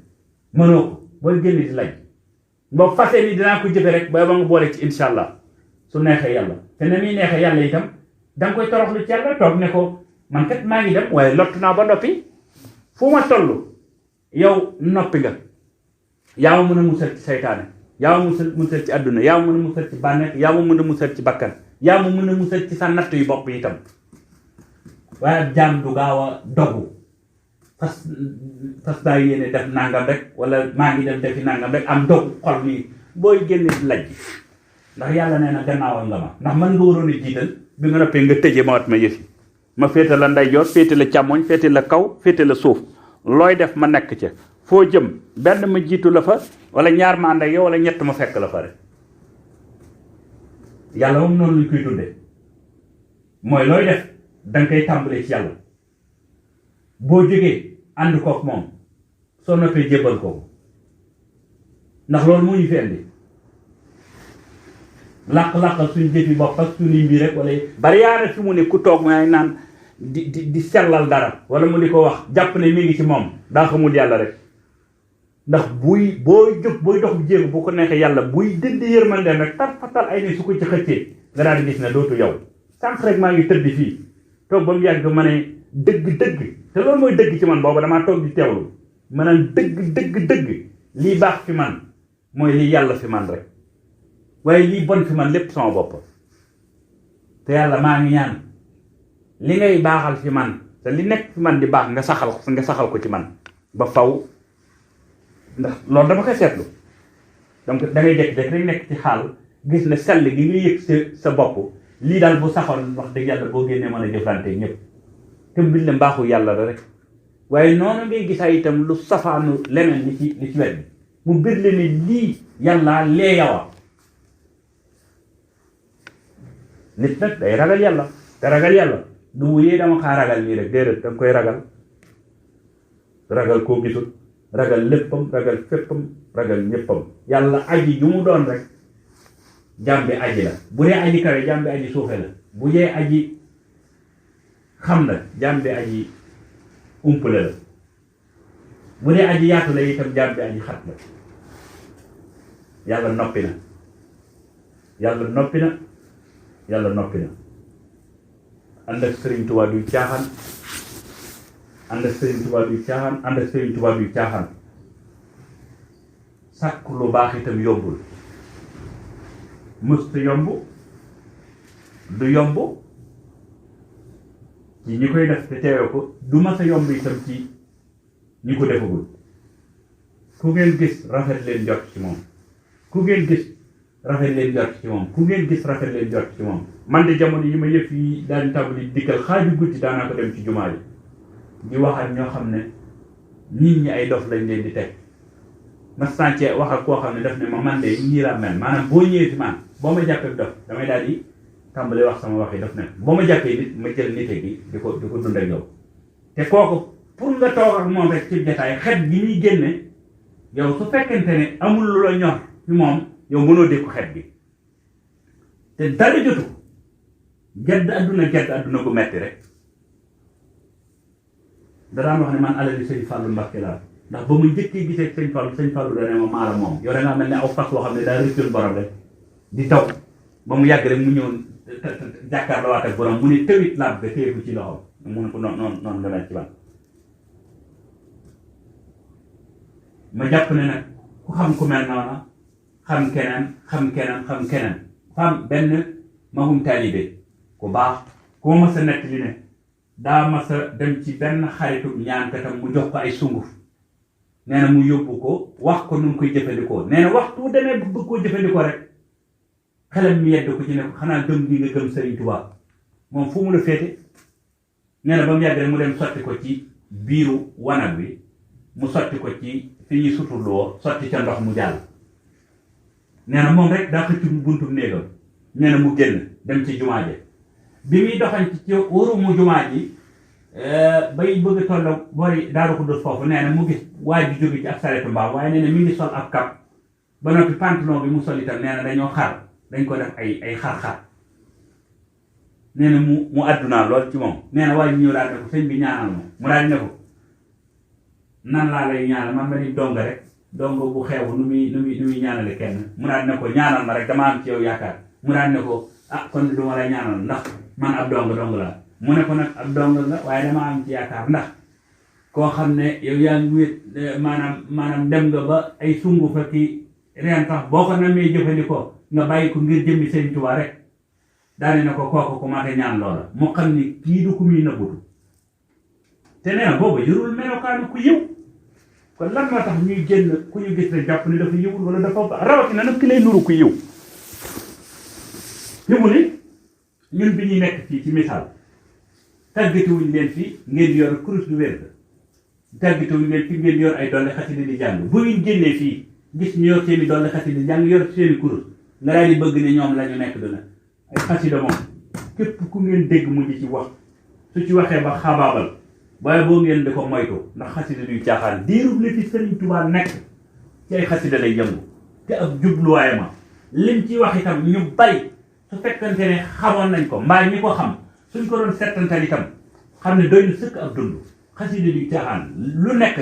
mënoo ko booy génne di laj boo fasee ni dinaa ko jëfe rek ba nga boole ci insha allah su neexee yàlla te ne muy neexee yàlla itam danga koy toroxlu ci yàlla toog ne ko man kat maa ngi dem waaye lott naa ba noppi fu ma toll yow noppi nga yaa ma mën a musal ci saytaane yaa ma musal ci àdduna yaa ma mën a musal ci bànneex yaa ma mën a musal ci bakkan yaa ma mën a musal ci sa natt yu bopp itam waaye ab jaam du gaaw a dogu fas naa yéene def nangam rek wala maa ngi dem defi nangam rek am dogu xol nii booy génne laj ndax yàlla nee na gannaawal nga ma ndax man nga waroon a jiital bi nga noppee nga tëjee ma wat ma yëfi ma féete la ndeyjoor féete la càmmoñ féete la kaw féete la suuf looy def ma nekk ca foo jëm benn ma jiitu la fa wala ñaar ma ànd ak yow wala ñett ma fekk la fa rek yàlla moom noonu lañ koy dundee mooy looy def danga koy tàmbalee ci yàlla boo jógee ànd kook moom soo noppee jébbal kooku ndax loolu moo ñu fi indi làq-làqal suñ jëfi bopp ak suñuy mbir rek wala bari yaa ne fi mu ne ku toog may naan di sellal dara wala mu di ko wax jàpp ne mi ngi ci moom daa xamul yàlla rek ndax booy dox jéego bu ko neexee yàlla buy dindi yërmandeem rek tar fatal ay ne su ko ci xëccee nga daal di gis ne dootu yow sànq rek maa ngi tëdd fii toog ba mu yàgg ma ne dëgg te loolu mooy dëgg ci man boobu damaa toog di teewlu ma naan dëgg lii baax fi man mooy li yàlla fi man rek waaye lii bon fi man lépp sama bopp te yàlla maa ngi ñaan li ngay baaxal fi man te li nekk fi man di baax nga saxal ko ci man ba faw ndax loolu dama koy seetlu donc da ngay jékki-jékki rek nekk ci xaal gis ne sell gi nga yëg sa bopp lii daal bu saxoon wax dëgg yàlla boo génnee mën a jëflante ñëpp te mbir la mbaaxu yàlla la rek waaye noonu ngay gisaa itam lu safaanu leneen li ci wet bi mu bir le ne lii yàlla lee yawa nit nag day ragal yàlla te ragal yàlla du wuyee dama xaa ragal nii rek déedéet danga koy ragal koo gisul ragal léppam ragal féppam ragal ñëppam yàlla aji ju mu doon rek jàmbi aji la bu dee aji kawe jàmbi aji suufe la bu dee aji xam la jàmbi aji umpale la bu dee aji yaatu la itam jàmbi aji xat la yàlla noppi na ànd ak Sëriñ Tuubaa du caaxaan ànd ak Sëriñ Tuubaa du caaxaan sàkk lu baax itam yombul mësta yomb du yomb ci ñi koy def te teewe ko du mas a yomb itam ci ñi ko defagul ku ngeen gis rafet leen jot ci moom man de jamono yi ma yëf yi daan tàmbali dikkal xaaju guddi daanaa ko dem ci jumaa yi di waxal ñoo xam ne nit ñi ay dof lañ leen di teg ma sànce wax ak koo xam ne daf ne ma man de ñii laa mel maanaam boo ñëwee ci man boo ma jàppee dof damay daal di tàmbali wax sama wax yi daf ne boo ma jàppee nit ma jël nite gi di ko dund ak yow te kooku pour nga toog ak moom rek ci jotaay xet gi ñuy génne yow su fekkente ne amul lu la ñor ci moom yow mënoo dékku xet gi te dara jotu gedd adduna gu metti rek da daan wax ne man alali sëñ Fallou Mbacké laa ndax ba mu njëkkee gisee sëñ Fallou dana ma maala moom yow da ngaa mel ne aw fas woo xam ne daa rëccul borom rek di taw ba mu yàgg rek mu ñëw jàkkaarloo waat ak borom mu ne tëwit laab ga téye ko ci loxo mu ne ko noonu nga mel ci man ma jàpp ne nag ku xam ku mel noona xam keneen fam benn magum taalibe ku baax ku ma sa nett li ne daa ma sa dem ci benn xaritu ñaankatam mu jox ko ay sunguf nee na mu yóbbu ko wax ko nu mu koy jëfandikoo nee na waxtu bu demee bëgg koo jëfandikoo rek xelam mi yedd ko ci ne ko xanaa gëm gi nga gëm Sëriñ Tuubaa moom fu mu la féete nee na ba mu yàgg rek mu dem sotti ko ci biiru wanag bi mu sotti ko ci fi ñuy suturloo sotti ca ndox mu jàll nee na moom rek daa xëcc buntu néegam nee na mu génn dem ci jumaa ji bi muy doxañ ci warumu jumaa ji bay bëgg toll boori Daaru Xudoos foofu nee na mu gis waa ji jóge ci ab saretu mbaam waaye nee na mi ngi sol ab kap ba noppi pantalon bi mu sol itam nee na dañ ko def ay xar-xar nee na mu àddunaa lool ci moom nee na waa ji ñëw daal ne ko sëñ bi ñaanal ma mu daal ne ko nan laa lay ñaanal man ma ni donga rek donga bu xeewu nu muy ñaanale kenn mu daal ne ko ñaanal ma rek dama am ci yow yaakaar mu daal ne ko kon du ma lay ñaanal ndax man ab dong laa mu ne ko nag ab dong nga waaye dama am ci yaakaar ndax koo xam ne yow yaa ngi wét maanaam dem nga ba ay sungu fa ki reen tax boo ko namee jëfandikoo nga bàyyi ko ngir jëmmi Sëriñ Tuubaa rek daane na ko kooku commencé ñaan loola mu xam ni kii du ku muy nëbbutu te nee na booba yorul melokaanu ku yiw kon lan moo tax ñuy génn ku ñu gis rek jàpp ni dafa yiwul wala dafa rawatina nag ki lay nuru ku yiw fi mu ni ñun bi ñuy nekk fii ci misaal tàggatewuñ leen fii ngeen yor kurus du wér tàggatewuñ leen fii ngeen yor ay dolli xasida di jàng bu ngeen génnee fii gis ñu yor seeni dolli xasida di jàng yor seeni kurus nga daal di bëgg ne ñoom la ñu nekk dina ay xasida moom képp ku ngeen dégg mu di ci wax su ci waxee ba xabaabal waaye boo ngeen di ko moytu ndax xasida duy caaxaan diirub li fi Sëriñ Tuubaa nekk ci ay xasida lay yëngu te ab jubluwaay ma lim ci wax itam ñu bari su fekkante ne xamoon nañ ko mbaa ñi ko xam suñ ko doon settantal itam xam ne doy na sëkk ab dund xasida duy caaxaan lu nekk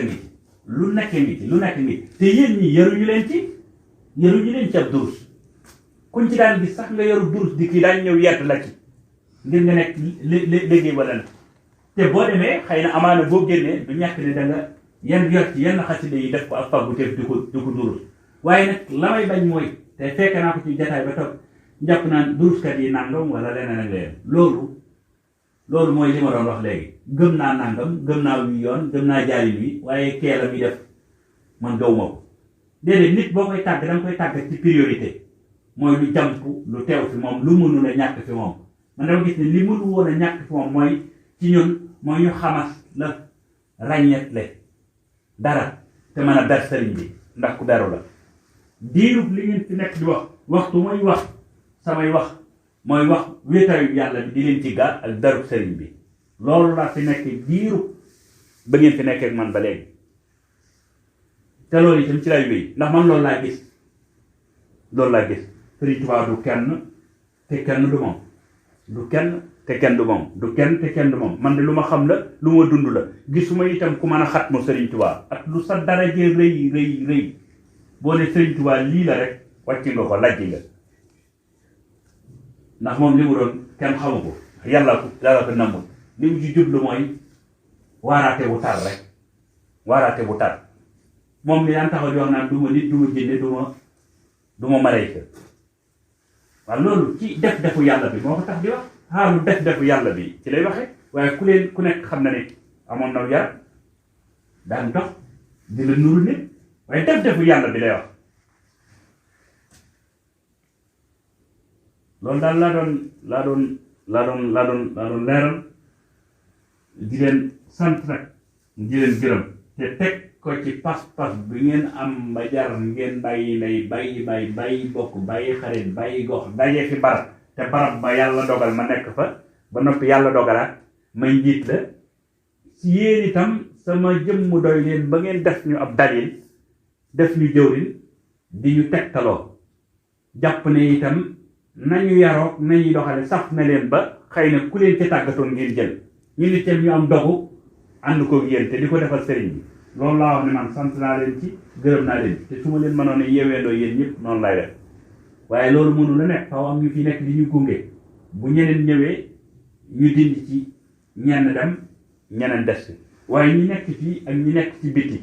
ngi te yéen ñi yaruñu leen ci ab durus kuñ ci daan gis sax nga yoru durus di kii daañ ñëw yett la ci ngir nga nekk liggéey wala na te boo demee xëy na amaana boo génnee du ñàkk ne da nga yor ci yenn xasida yi def ko ak faggu teef di ko durus waaye nag la may bañ mooy te fekk naa ko ci jataay ba toog jàpp naan duruskat yi nangam wala leneen ak leneen loolu mooy li ma doon wax léegi gëm naa nangam gëm naa wi yoon gëm naa jaari wi waaye kee la muy def man gaw ma ko déedéet nit boo koy tàgg danga koy tàgg ci priorité mooy lu jàmp lu teew fi moom lu mënul a ñàkk fi moom man dama gis ne li mënu woon a ñàkk fi moom mooy ci ñun mooy ñu xamas la ràññetle dara te mën a dar sëriñ bi ndax ku daru la diirub li ngeen fi nekk di wax waxtu mooy wax samay wax mooy wax wéetaayu yàlla bi di leen ci gaar ak darub sëriñ bi loolu laa fi nekk diirub ba ngeen fi nekkee ak man ba léegi te loolu itam ci lay wéy ndax man loolu laa gis Sëriñ Tuubaa du kenn te kenn du moom du kenn te kenn du moom du kenn te kenn du moom man de lu ma xam la lu ma dund la gisuma itam ku mën a xat mu Sëriñ Tuubaa ak lu sa daraje rëy boo ne Sëriñ Tuubaa lii la rek wàcc nga ko lajj nga ndax moom li mu doon kenn xamu ko yàlla ko nammul li mu ci jublu mooy waaraate bu tar rek waaraate bu tar moom mi daan taxaw di wax naan du ma nit du ma jinne du ma malayka waaw loolu ci def-defu yàlla bi moo ko tax di wax xaalu def-defu yàlla bi ci lay waxee waaye ku nekk xam na ne amoon na yar daan dox di la nuru nit waaye def-defu yàlla bi lay wax loolu daal laa doon leeral di leen sant nag di leen gërëm te teg ko ci pas-pas bi ngeen am ba jar ngeen bàyyi lay bàyyi bokk bàyyi xarit bàyyi gox daje fi barab te barab ba yàlla dogal ma nekk fa ba noppi yàlla dogalaat may njiit la si yéen itam sama jëmm doy leen ba ngeen def ñu ab dalil def ñu jëwriñ di ñu tegtaloo jàpp ne itam nañu yaroog nañuy doxale saf na leen ba xëy na ku leen ca tàggatoon ngeen jël ñu nit tam ñu am dogu ànd ko yéen te di ko defal sëriñ bi loolu laa wax ne man sant naa leen ci gërëm naa leen te su ma leen mënoon a yeeweendoo yéen ñëpp noonu lay def waaye loolu mënu la nekk faw am ñu fi nekk di ñu gunge bu ñeneen ñëwee ñu dindi ci ñenn dem ñeneen des waaye ñi nekk fii ak ñi nekk ci biti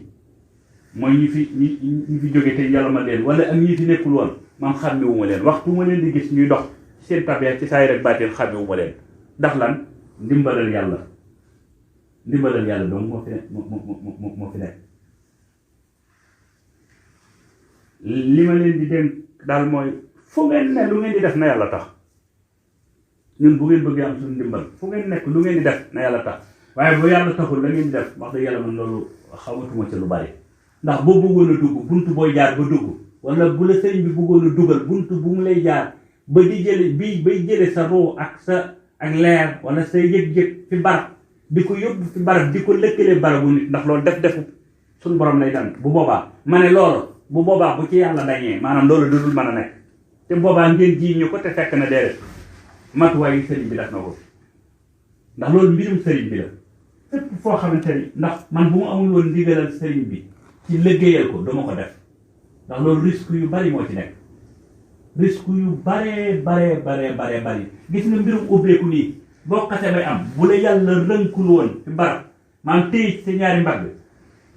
mooy ñi fi jóge te yàlla ma leen wala ak ñi fi nekkul woon man xàmmewu ma leen waxtu ma leen di gis ñuy dox ci seen tabiya ci saay rek baatin xàmmewu ma leen ndax lan ndimbalal yàlla donc moo fi nekk li ma leen di dénk daal mooy fu ngeen ne lu ngeen di def na yàlla tax ñun bu ngeen bëggee am suñu ndimbal fu ngeen nekk lu ngeen di def na yàlla tax waaye bu yàlla taxul la ngeen di def wax dëgg yàlla man loolu xamatuma ca lu bari ndax boo bëggoon a dugg buntu booy jaar ba dugg wala bu la sëriñ bi bëggoon a dugal buntu bu mu lay jaar ba di jële bay jële sa roo ak leer wala sa yëg-yëg fi barab di ko yóbbu fi barab di ko lëkkalee barabu nit ndax loolu defu suñu borom lay dan bu boobaa ma ne loolu bu boobaa bu ci yàlla dañee maanaam loolu dudul mën a nekk te boobaa ngeen ji ñu ko te fekk na déedéet matuwaay yi sëriñ bi def na ko ndax loolu mbirum sëriñ bi la fépp foo xamante ni ndax man bu mu amul woon ndigalal sëriñ bi ci liggéeyal ko dama ko def ndax loolu risque yu bari moo ci nekk risque yu bare bari gis nga mbirum ubbeeku nii boo xasee bay am bu la yàlla rënkul woon fi barab maanaam téye ci sa ñaari mbagg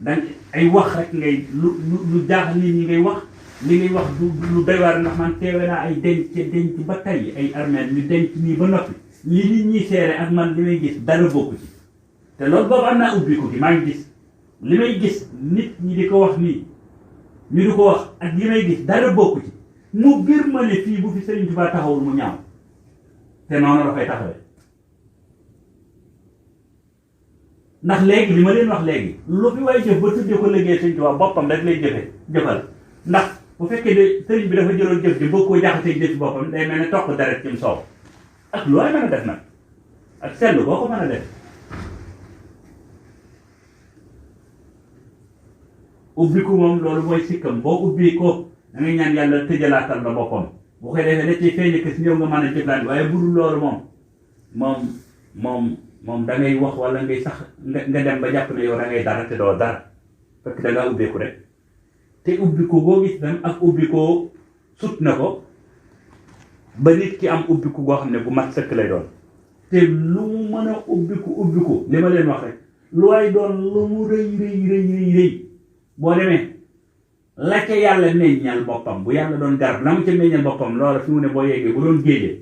dañ ay wax rek ngay lu jaaxal nit ñi ngay wax li ngay wax du lu doy waar ndax man teewe naa ay denc ba tey ay armeel ñu denc nii ba noppi li nit ñi seere ak man li may gis dara bokku ci te loolu boobu am naa ubbiku gi maa ngi gis li may gis nit ñi di ko wax nii ñu di ko wax ak li may gis dara bokku ci mu bir ma ne fii bu fi Sëriñ Tuubaa taxawul mu ñaaw te noonu dafay taxawee ndax léegi li ma leen wax léegi lu fi waay jëf ba tuddee ko liggéey Sëriñ Tuubaa boppam rek lay jëfal ndax bu fekkee de sëriñ bi dafa jëloon jëf ji bëgg koo jaxasee jëf ci boppam day mel ne toq deret ci mu soow ak lu waay mën a def nag ak seetlu boo ko mën a def ubbi ko moom loolu mooy sikkam boo ubbi ko da ngay ñaan yàlla tëjalaatal la boppam bu koy defee da ciy feeñ que si ñëw nga mën a jëflante waaye budul loolu moom da ngay wax wala ngay sax nga dem ba jàpp ne yow da ngay dara te doo dara fekk da ngaa ubbeeku rek te ubbi ko boo gis tam ak ubbi ko sut na ko ba nit ki am ubbi ko goo xam ne bu mat sëkk lay doon te lu mu mën a ubbi ko li ma leen wax rek lu waay doon lu mu rëy boo demee la ca yàlla meññal boppam bu yàlla doon garab la mu ca meññal boppam loola fi mu ne boo yeggee bu doon géejee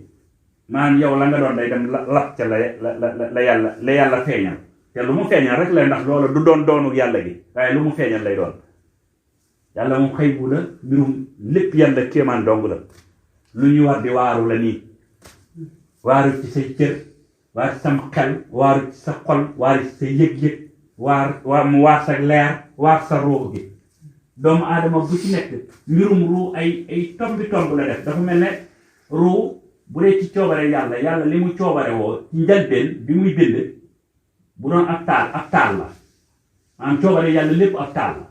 maanaam yow la nga doon day dem lap ca la yàlla feeñal te lu mu feeñal rek la ndax loola du doonu yàlla gi waaye lu mu feeñal lay doon yàlla moom xëy bu la mbirum lépp yàlla kéemaan dong la lu ñu war di waaru la nii waaru ci sa cër waar ci sam xel waaru ci sa xol waaru ci sa yëg-yëg mu waar sa leer waar sa ruux gi doomu aadama bu ci nekk mbirum ruu ay tombi tomb la def dafa mel ne ruu bu dee ci coobare yàlla li mu coobare woo ci njëlbeen bi muy bind bu doon ab taal la maanaam coobare yàlla lépp ab taal la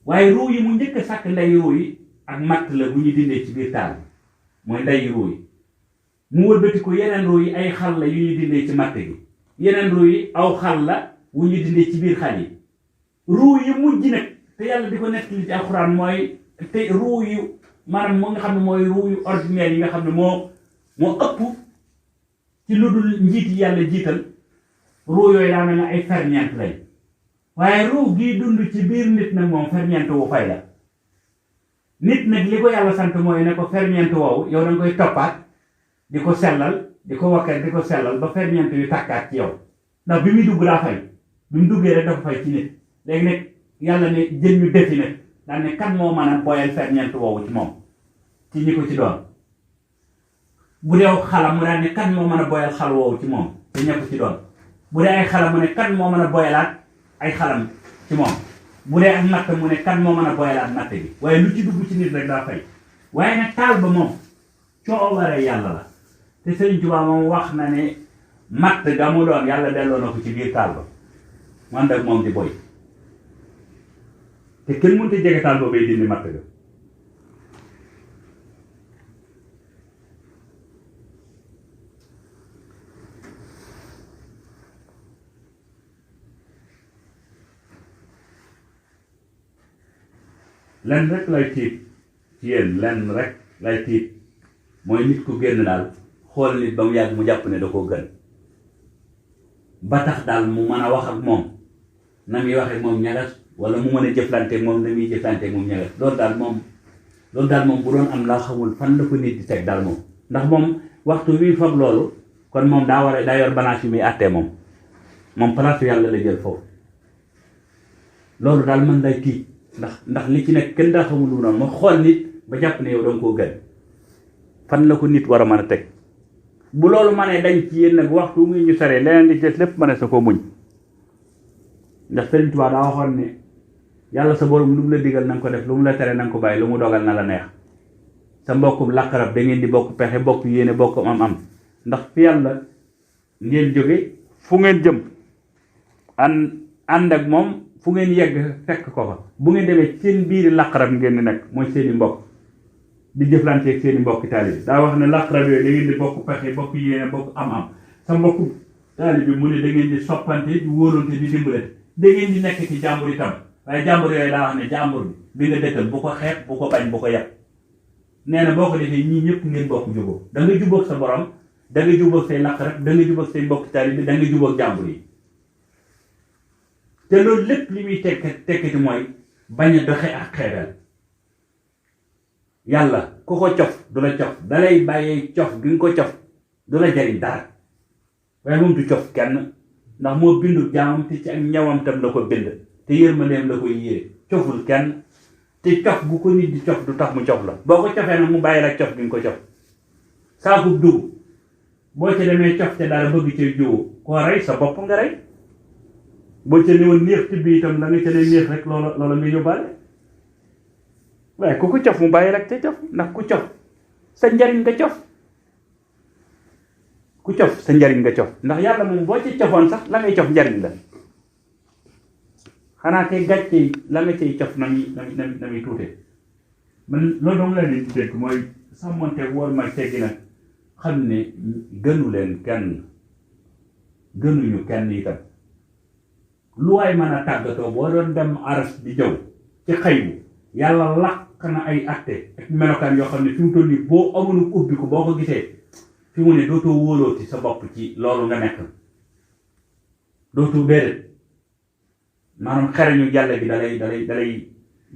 waaye ruu yi mu njëkk a sàkk nday ruu yi ak matt la bu ñu dindee ci biir taal mooy nday ruu yi mu wëlbati ko yeneen ruu yi ay xal la yu ñu dindee ci matt gi yeneen ruu yi aw xal la wu ñu dindee ci biir xal yi ruu yi mujj nag te yàlla di ko nettali ci alxuraan mooy te ruu yu maanaam moo nga xam ne mooy ruu yu ordinaire yi nga xam ne moo ëpp ci lu dul njiit yi yàlla jiital ruu yooyu daa mel ne ay ferñeent lañ waaye ruu gii dund ci biir nit nag moom ferñeent wu fay la nit nag li ko yàlla sant mooy ne ko ferñeent woowu yow da nga koy toppaat di ko sellal di ko wakkat di ko sellal ba ferñeent yu tàkkaat ci yow ndax bi muy dugg daa fay bi mu duggee rek dafa fay ci nit léegi nag yàlla ne jën ñu defi nag daan ne kan moo mën a boyal ferñeent woowu ci moom ci ñi ko ci doon bu dee xalam mu daan ne kan moo mën a boyal xal woowu ci moom ci ñi ko ci doon bu dee ay xalam mu ne kan moo mën a boyalaat ay xalam ci moom bu dee ak matt mu ne kan moo mën a boyalaat matt bi waaye lu ci dugg ci nit rek daa fay waaye nag taal ba moom coobare yàlla la te Sëriñ Tuubaa moom wax na ne matt ga mu doon yàlla delloo na ko ci biir taal ba man dag moom di boy te kenn mënut a jege taal ba bay dindi matt ga lenn rek lay tiit ci yéen lenn rek lay tiit mooy nit ku génn daal xool nit ba mu yàgg mu jàpp ne da koo gën ba tax daal mu mën a wax ak moom na muy waxee moom ñagas wala mu mën a jëflanteeg moom na muy jëflanteeg moom ñagas loolu daal moom bu doon am laa xamul fan la ko nit di teg daal moom ndax moom waxtu wi foog loolu kon moom daa yor balance yu muy àttee moom place yàlla la jël foofu loolu daal man lay tiit ndax li ci nekk kenn daa xamul lu noonu ma xool nit ba jàpp ne yow danga koo gën fan la ko nit war a mën a teg bu loolu mënee dañ ci yéen nag waxtu muy ñu saree leneen di des lépp mëne sa ko muñ ndax Sëriñ Tuubaa daa waxoon ne yàlla sa borom lu mu la digal na nga ko def lu mu la tere na nga ko bàyyi lu mu dogal na la neex sa mbokkum laqarab da ngeen di bokk pexe bokk yéene bokk am ndax fi yàlla ngeen jóge fu ngeen jëm ànd ak moom fu ngeen yegg fekk ko fa bu ngeen demee seen biiri laqarab ngeen di nekk mooy seeni mbokk di jëflanteeg seeni mbokki taalibi daa wax ne laqarab yooyu da ngeen di bokk pexe bokk yéene bokk am sa mbokku taalibi mu ne da ngeen di soppante di wóolante di dimbalante da ngeen di nekk ci jàmbur itam waaye jàmbur yooyu daa wax ne jàmbur bi nga dëkkal bu ko xeeb bu ko bañ bu ko yàq nee na boo ko defee ñii ñëpp ngeen bokk jubóo da nga jubóog sa borom da nga jubóog say laqarab da nga jubóog say mbokki taalibi da nga jubóog jàmbur yi te loolu lépp li muy tekkati mooy bañ a doxe ak xeebeel yàlla ku ko cof du la cof dalay bàyyee cof gi nga ko cof du la jariñ dara waaye moom du cof kenn ndax moo bindu jaamam te ci ak ñawam tam la ko bind te yërmandeem la koy yére coful kenn te cof bu ko nit di cof du tax mu cof la boo ko cofee nag mu bàyyi la cof gi nga ko cof saakub dugub boo ca demee cof ca dara bëgg ca jiwu koo rey sa bopp nga rey boo ca newoon néex tibb itam da nga ca ne néex rek loola nga yóbbaale waaye ku ko cof mu bàyyi rek ca cof ndax ku cof sa njariñ nga cof ku cof sa njariñ nga cof ndax yàlla moom boo ci cofoon sax la ngay cof njariñ la xanaa kay gàcce la nga cay cof na muy tuute man loolu dong la leen di dégg mooy sàmmonte war ma teggi nag xam ne gënu leen kenn gënuñu kenn itam lu waay mën a tàggatoo boo doon dem aras di jëw ci xëy yàlla làq na ay atte ak melokaan yoo xam ne fi mu toll nii boo amul ubbi ko boo ko gisee fi mu ne dootoo wóolooti sa bopp ci loolu nga nekk dootoo déedéet maanaam xereñu yàlla gi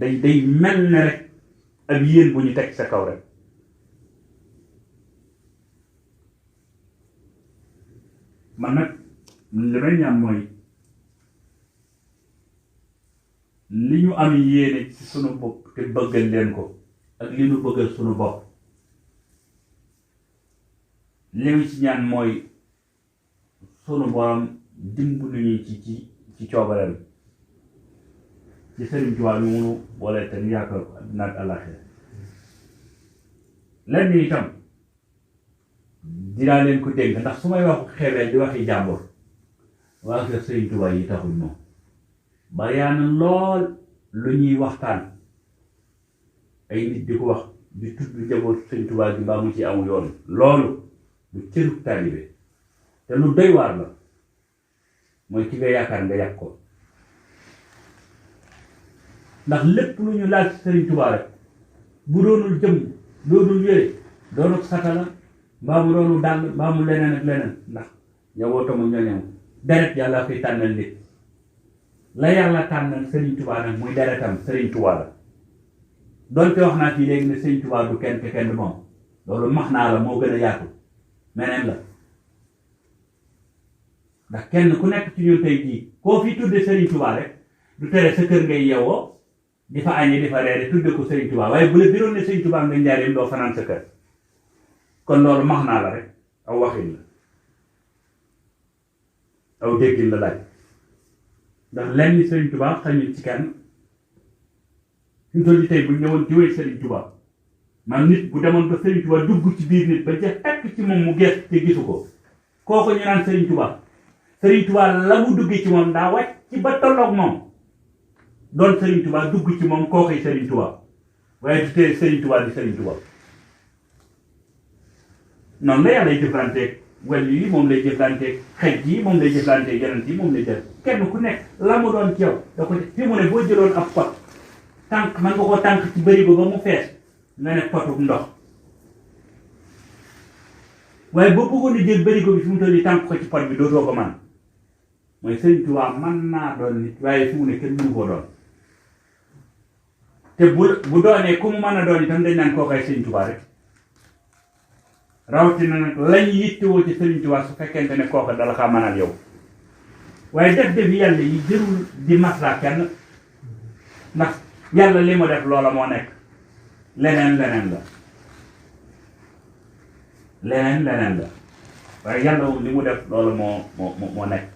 day mel ne rek ak yéen bu ñu teg sa kaw rek. man nag li may ñaan mooy li ñu am yéene ci sunu bopp te bëggal leen ko ak li ñu bëggal sunu bopp li ñu ci ñaan mooy sunu borom dimbali ñu ci coobareem ci Sëriñ Tuubaa ñu munu boole te ñu yaakaar ko àddina ak àllaaxira lenn itam dinaa leen ko dénk ndax su may wax xeweel di waxi jàmbur waa kër Sëriñ Tuubaa yi taxul moom bariyaana lool lu ñuy waxtaan ay nit di ko wax di tudd njaboot Sëriñ Tuubaa gi mbaa mu ci amu yoon loolu lu cëru taalibe te lu doy waar la mooy ki nga yaakaar nga yàq ko ndax lépp lu ñu laal ci Sëriñ Tuubaa rek bu doonul jëm doonul yére doonul satala mbaa mu doonu dàll mbaa mu leneen ak leneen ndax njabootamu ñoñam deret yàlla koy tànnal nit la yàlla tànnal Sëriñ Tuubaa nag muy deretam Sëriñ Tuubaa la doonte wax naa fii léegi ne Sëriñ Tuubaa du kenn te kenn du moom loolu max naa la moo gën a yaatu meneen la ndax kenn ku nekk ci ñun tey jii koo fi tudde Sëriñ Tuubaa rek du tere sa kër ngay yeewoo di fa añee di fa reere tudde ko Sëriñ Tuubaa waaye bu la biroon ne Sëriñ Tuubaa nga njaareem doo fanaan sa kër kon loolu max naa la rek aw waxin la aw déggin la laaj ndax lenn Sëriñ Tuubaa xañul ci kenn suñu toll tey bu ñëwoon di wéy Sëriñ Tuubaa man nit bu demoon ba Sëriñ Tuubaa dugg ci biir nit ba jeex tekk ci moom mu gees te gisu ko kooku ñu naan Sëriñ Tuubaa Sëriñ Tuubaa la mu duggee ci moom daa wàcc ci ba tolloog moom doon Sëriñ Tuubaa dugg ci moom kookoy Sëriñ Tuubaa waaye du tee Sëriñ Tuubaa di Sëriñ Tuubaa noonu la yàlla jëflanteeg wàll yi moom lay jëflanteeg xej yi moom lay jëflanteeg yonent yi moom lay jëf kenn ku nekk la mu doon ci yow da ko fi mu ne boo jëloon ab pot tànk man nga ko tànk ci bërigo ba mu fees nga ne potu ndox waaye boo bëggoon a jël bërigo bi fi mu toll nii tànk ko ci pot bi dootoo ko man mooy Sëriñ Tuubaa mën naa doon nit waaye fi mu ne kenn mënu koo doon te bu doonee ku mu mën a doon itam dañ naan kookaay Sëriñ Tuubaa rek rawatina nag lañ yittewoo ci Sëriñ Tuubaa su fekkente ne kooka dala kaa mënal yow waaye def yàlla yi jërul di maslaa kenn ndax yàlla li mu def loola moo nekk leneen la waaye yàlla moom li mu def loola moo nekk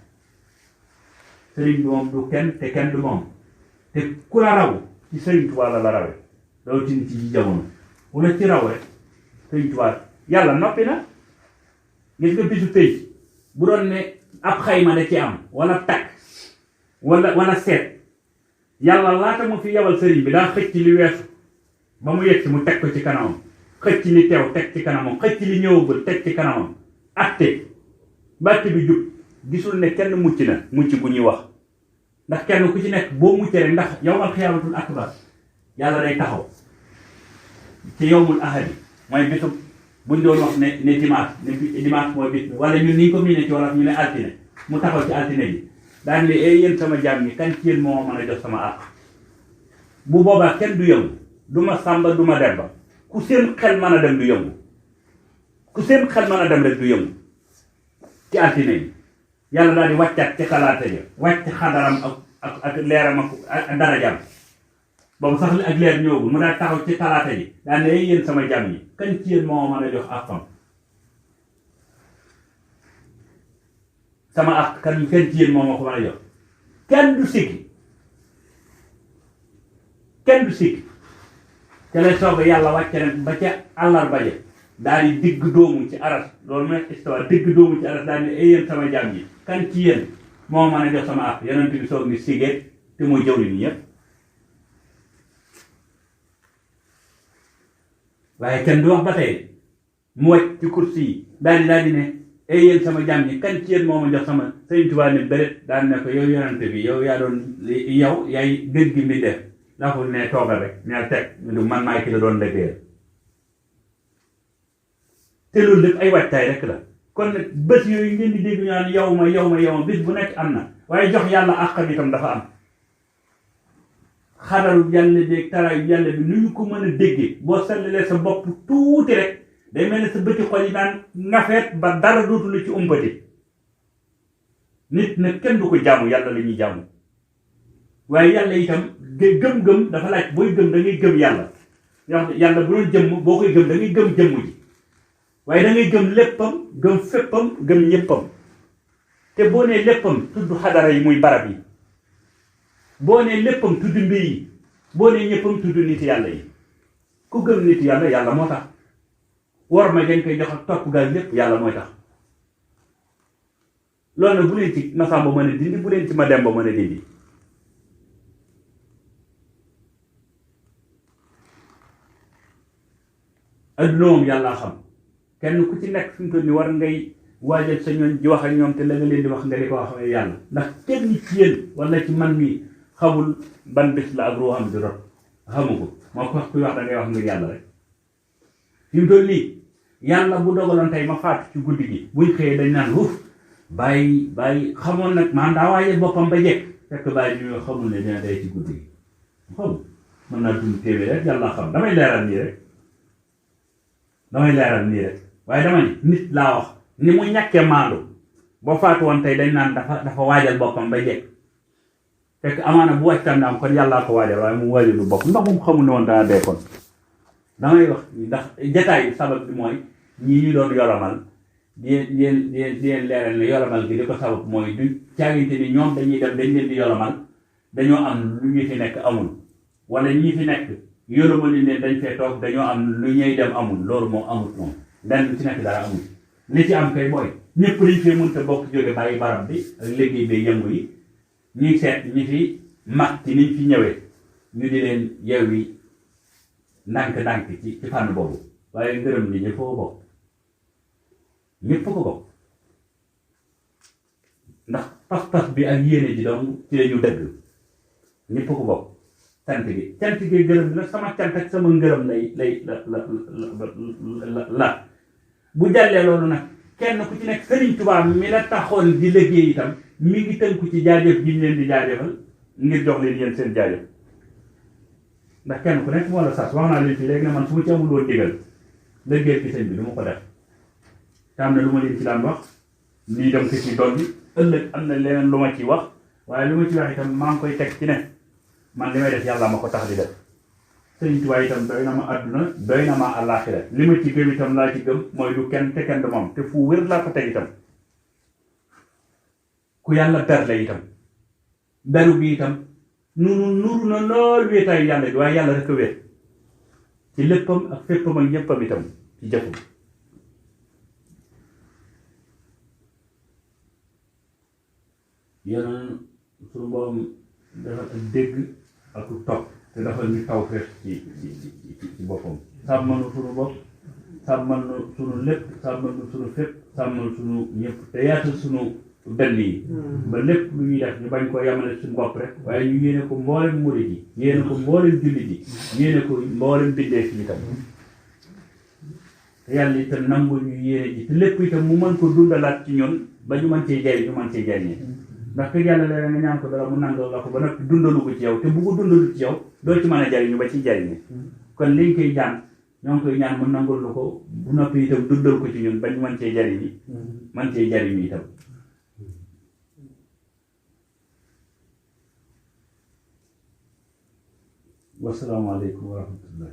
sëriñ bi moom du kenn te kenn du moom te ku la raw ci Sëriñ Tuubaa la rawe rawatina ci jamono ku la ci raw rek Sëriñ Tuubaa yàlla noppi na gis nga bisu tey bu doon ne ab xayma da ci am wala takk wala seet yàlla laata mu fi yabal sëriñ bi daa xëcc li weesu ba mu yegg si mu teg ko ci kanamam xëcc li teew teg ci kanamam xëcc li ñëwagul teg ci kanamam atte bàtt bi jub gisul ne kenn mucc bu ñuy wax ndax kenn ku ci nekk boo muccee rek ndax yawmal xiyaamatul akbar yàlla day taxaw ci yawmul ahadi mooy bisu buñ doon wax ne dimanche mooy bis bi wala ñun ni ñu ko miine ci wolof ñu ne altine mu taxaw ci altine bi daan ne yéen sama jaam ñi kan ci yéen moo mën a jox sama àq bu boobaa kenn du yëngu du ma sàmba du ma demba ku seen xel mën a dem du yëngu ku seen xel mën a dem rek du yëngu ci altine yi yàlla daal di wàccaat ci talaata ja wàcc xadaram ak leeram ak darajaam boobu sax ak leer ñëwagul mu daal taxaw ci talaata ji daan ne yéen sama jàmm yi kan ci yéen moo mën a jox àqam sama àq kan ci yéen moo ma ko mën a jox kenn du sikki te lay soog a yàlla wàcce nag ba ca àllarba ja daal di digg doomu ci aras loolu mooy histoire digg doomu ci aras daal ne yéen sama jàmm yi kan ci yéen moo mën a jox sama àq yonent bi soog ni sigee te mooy jawri ni ñëpp waaye kenn du wax ba tey mu wàcc ci kursi yi daal di ne yéen sama jàmm ñi kan ci yéen moo ma jox sama Sëriñ Tuubaa ne bëret daan ne ko yow yonante bi yow yaa doon yow yaay gën gi mi def daxul ne toogal rek neel teg du man maay ki la doon liggéeyal te loolu lépp ay waajtaay rek la kon nag bés yooyu ngeen di dégg ñu naan yow ma bis bu nekk am na waaye jox yàlla àqam itam dafa am xadaru yàlla bi taraayu yàlla bi nu ñu ko mën a déggee boo sellalee sa bopp tuuti rek day mel ne sa bëti xol yi daan ngafeet ba dara dootu la ci umpati nit nag kenn du ko jaamu yàlla la ñuy jaamu waaye yàlla itam gëm-gëm dafa laaj booy gëm da ngay gëm yàlla yàlla bu doon jëmm boo koy gëm da ngay gëm jëmm ji waaye da ngay gëm léppam gëm féppam gëm ñëppam te boo nee léppam tudd xadara yi muy barab yi boo nee léppam tudd mbir yi boo nee ñëppam tudd nit yàlla yi ku gëm nit yàlla yàlla moo tax war ma dañ koy jox ak topp gaal lépp yàlla mooy tax loolu nag bu leen ci Masamba mën a dindi bu leen ci Mademba mën a dindi adduna moom yàllaa xam kenn ku ci nekk fi mu toll nii war ngay waajal sa ñoon di wax ak ñoom te la nga leen di wax nga di ko wax ak yàlla ndax kenn ci yéen wala ci man mi xamul ban bés la ak ruuxam di rot xamu ko moo ko wax kuy wax da ngay wax ngir yàlla rek fi mu toll nii yàlla bu dogaloon tey ma faatu ci guddi gi buñ xëyee dañ naan wuuf bàyyi xamoon nag maanaam daa waajal boppam ba jekk fekk bàyyi bi xamul ne dina day ci guddi gi xamul mën naa dund téeméer rek yàlla xam damay leeral nii rek waaye dama ne nit laa wax ni mu ñàkkee maandu boo faatu woon tey dañ naan dafa waajal boppam ba jekk fekk amaana bu wàccam na am kon yàllaa ko waajal waaye mu waajal du bopp ndax moom xamul ne woon daa dee kon damay wax ndax jataay bi sabab bi mooy ñii ñu doon yolomal di leen leeral ne yolomal gi li ko sabab mooy du caaginte ni ñoom dañuy dem dañ leen di yolomal dañoo am lu ñu fi nekk amul wala ñi fi nekk yolomal leen dañ fee toog dañoo am lu ñuy dem amul loolu moom amul moom lenn lu ci nekk dara amul li ci am kay mooy ñëpp dañ fee mënta bokk jóge bàyyi barab bi ak liggéey bi yëngu yi ñuy seet ñi fi mag ci niñ fi ñëwee ñu di leen yewwi ndànk-ndànk ci fànn boobu waaye ngërëm li ñëpp ko bokk ñëpp ko bokk ndax pas-pas bi ak yéene ji donc ci la ñu dëgg ñëpp ko bokk cant gi gërëm la sama cant ak sama ngërëm lay la bu jàllee loolu nag kenn ku ci nekk Sëriñ Tuubaa mi la taxoon di liggéey itam mi ngi tënku ci jaajëf gi ñu leen di jaajëfal ngir jox leen yéen seen jaajëf ndax kenn ku nekk moo la sas wax naa leen fii léegi ne man su ma ci amul woon digal liggéey ci sëñ bi du ma ko def te am na lu ma leen ci daan wax lii dem ko ci dolli ëllëg am na leneen lu ma ciy wax waaye lu ma ci wax itam maa ngi koy teg ci ne man li may def yàlla ma ko tax di def Sëriñ Tuubaa itam doy na ma àdduna doy na ma àllaaxira li ma ci gëm itam laa ci gëm mooy du kenn te kenn du moom te fu wér laa ko teg itam ku yàlla berle itam beru bi itam nuru na lool wéetaayu yàlla bi waaye yàlla rek a wéet ci léppam ak féppam ak ñëppam itam ci jëfum yéen suñu borom dafa ak dégg ak topp te dafa ñu taw feex ci boppam sàmmal nu suñu bopp sàmmal nu suñu lépp sàmmal nu suñu fépp sàmmal suñu ñëpp te yaatal suñu benn yi ba lépp lu ñuy def ñu bañ koo yamale suñu bopp rek waaye ñu yéene ko mboolem murid yi yéene ko mboolem jullit yi yéene ko mboolem bindee fi itam te yàlla itam nangu ñu yéene ji te lépp itam mu mën ko dundalaat ci ñun ba ñu mën cee jariñ ñu mën cee jariñee ndax kër yàlla léeg nga ñaan ko dara mu nangal la ko ba noppi dundalu ko ci yow te bu ko dundalu ci yow doo ci mën a jariñu ba ci jariñee kon liñ koy ñaan ñoo ngi koy ñaan mu nangul lu ko bu noppi itam dundal ko ci ñun ba ñu mën cee jariñi mën cee jariñu itam wasalaamaaleykum wa rahmatullah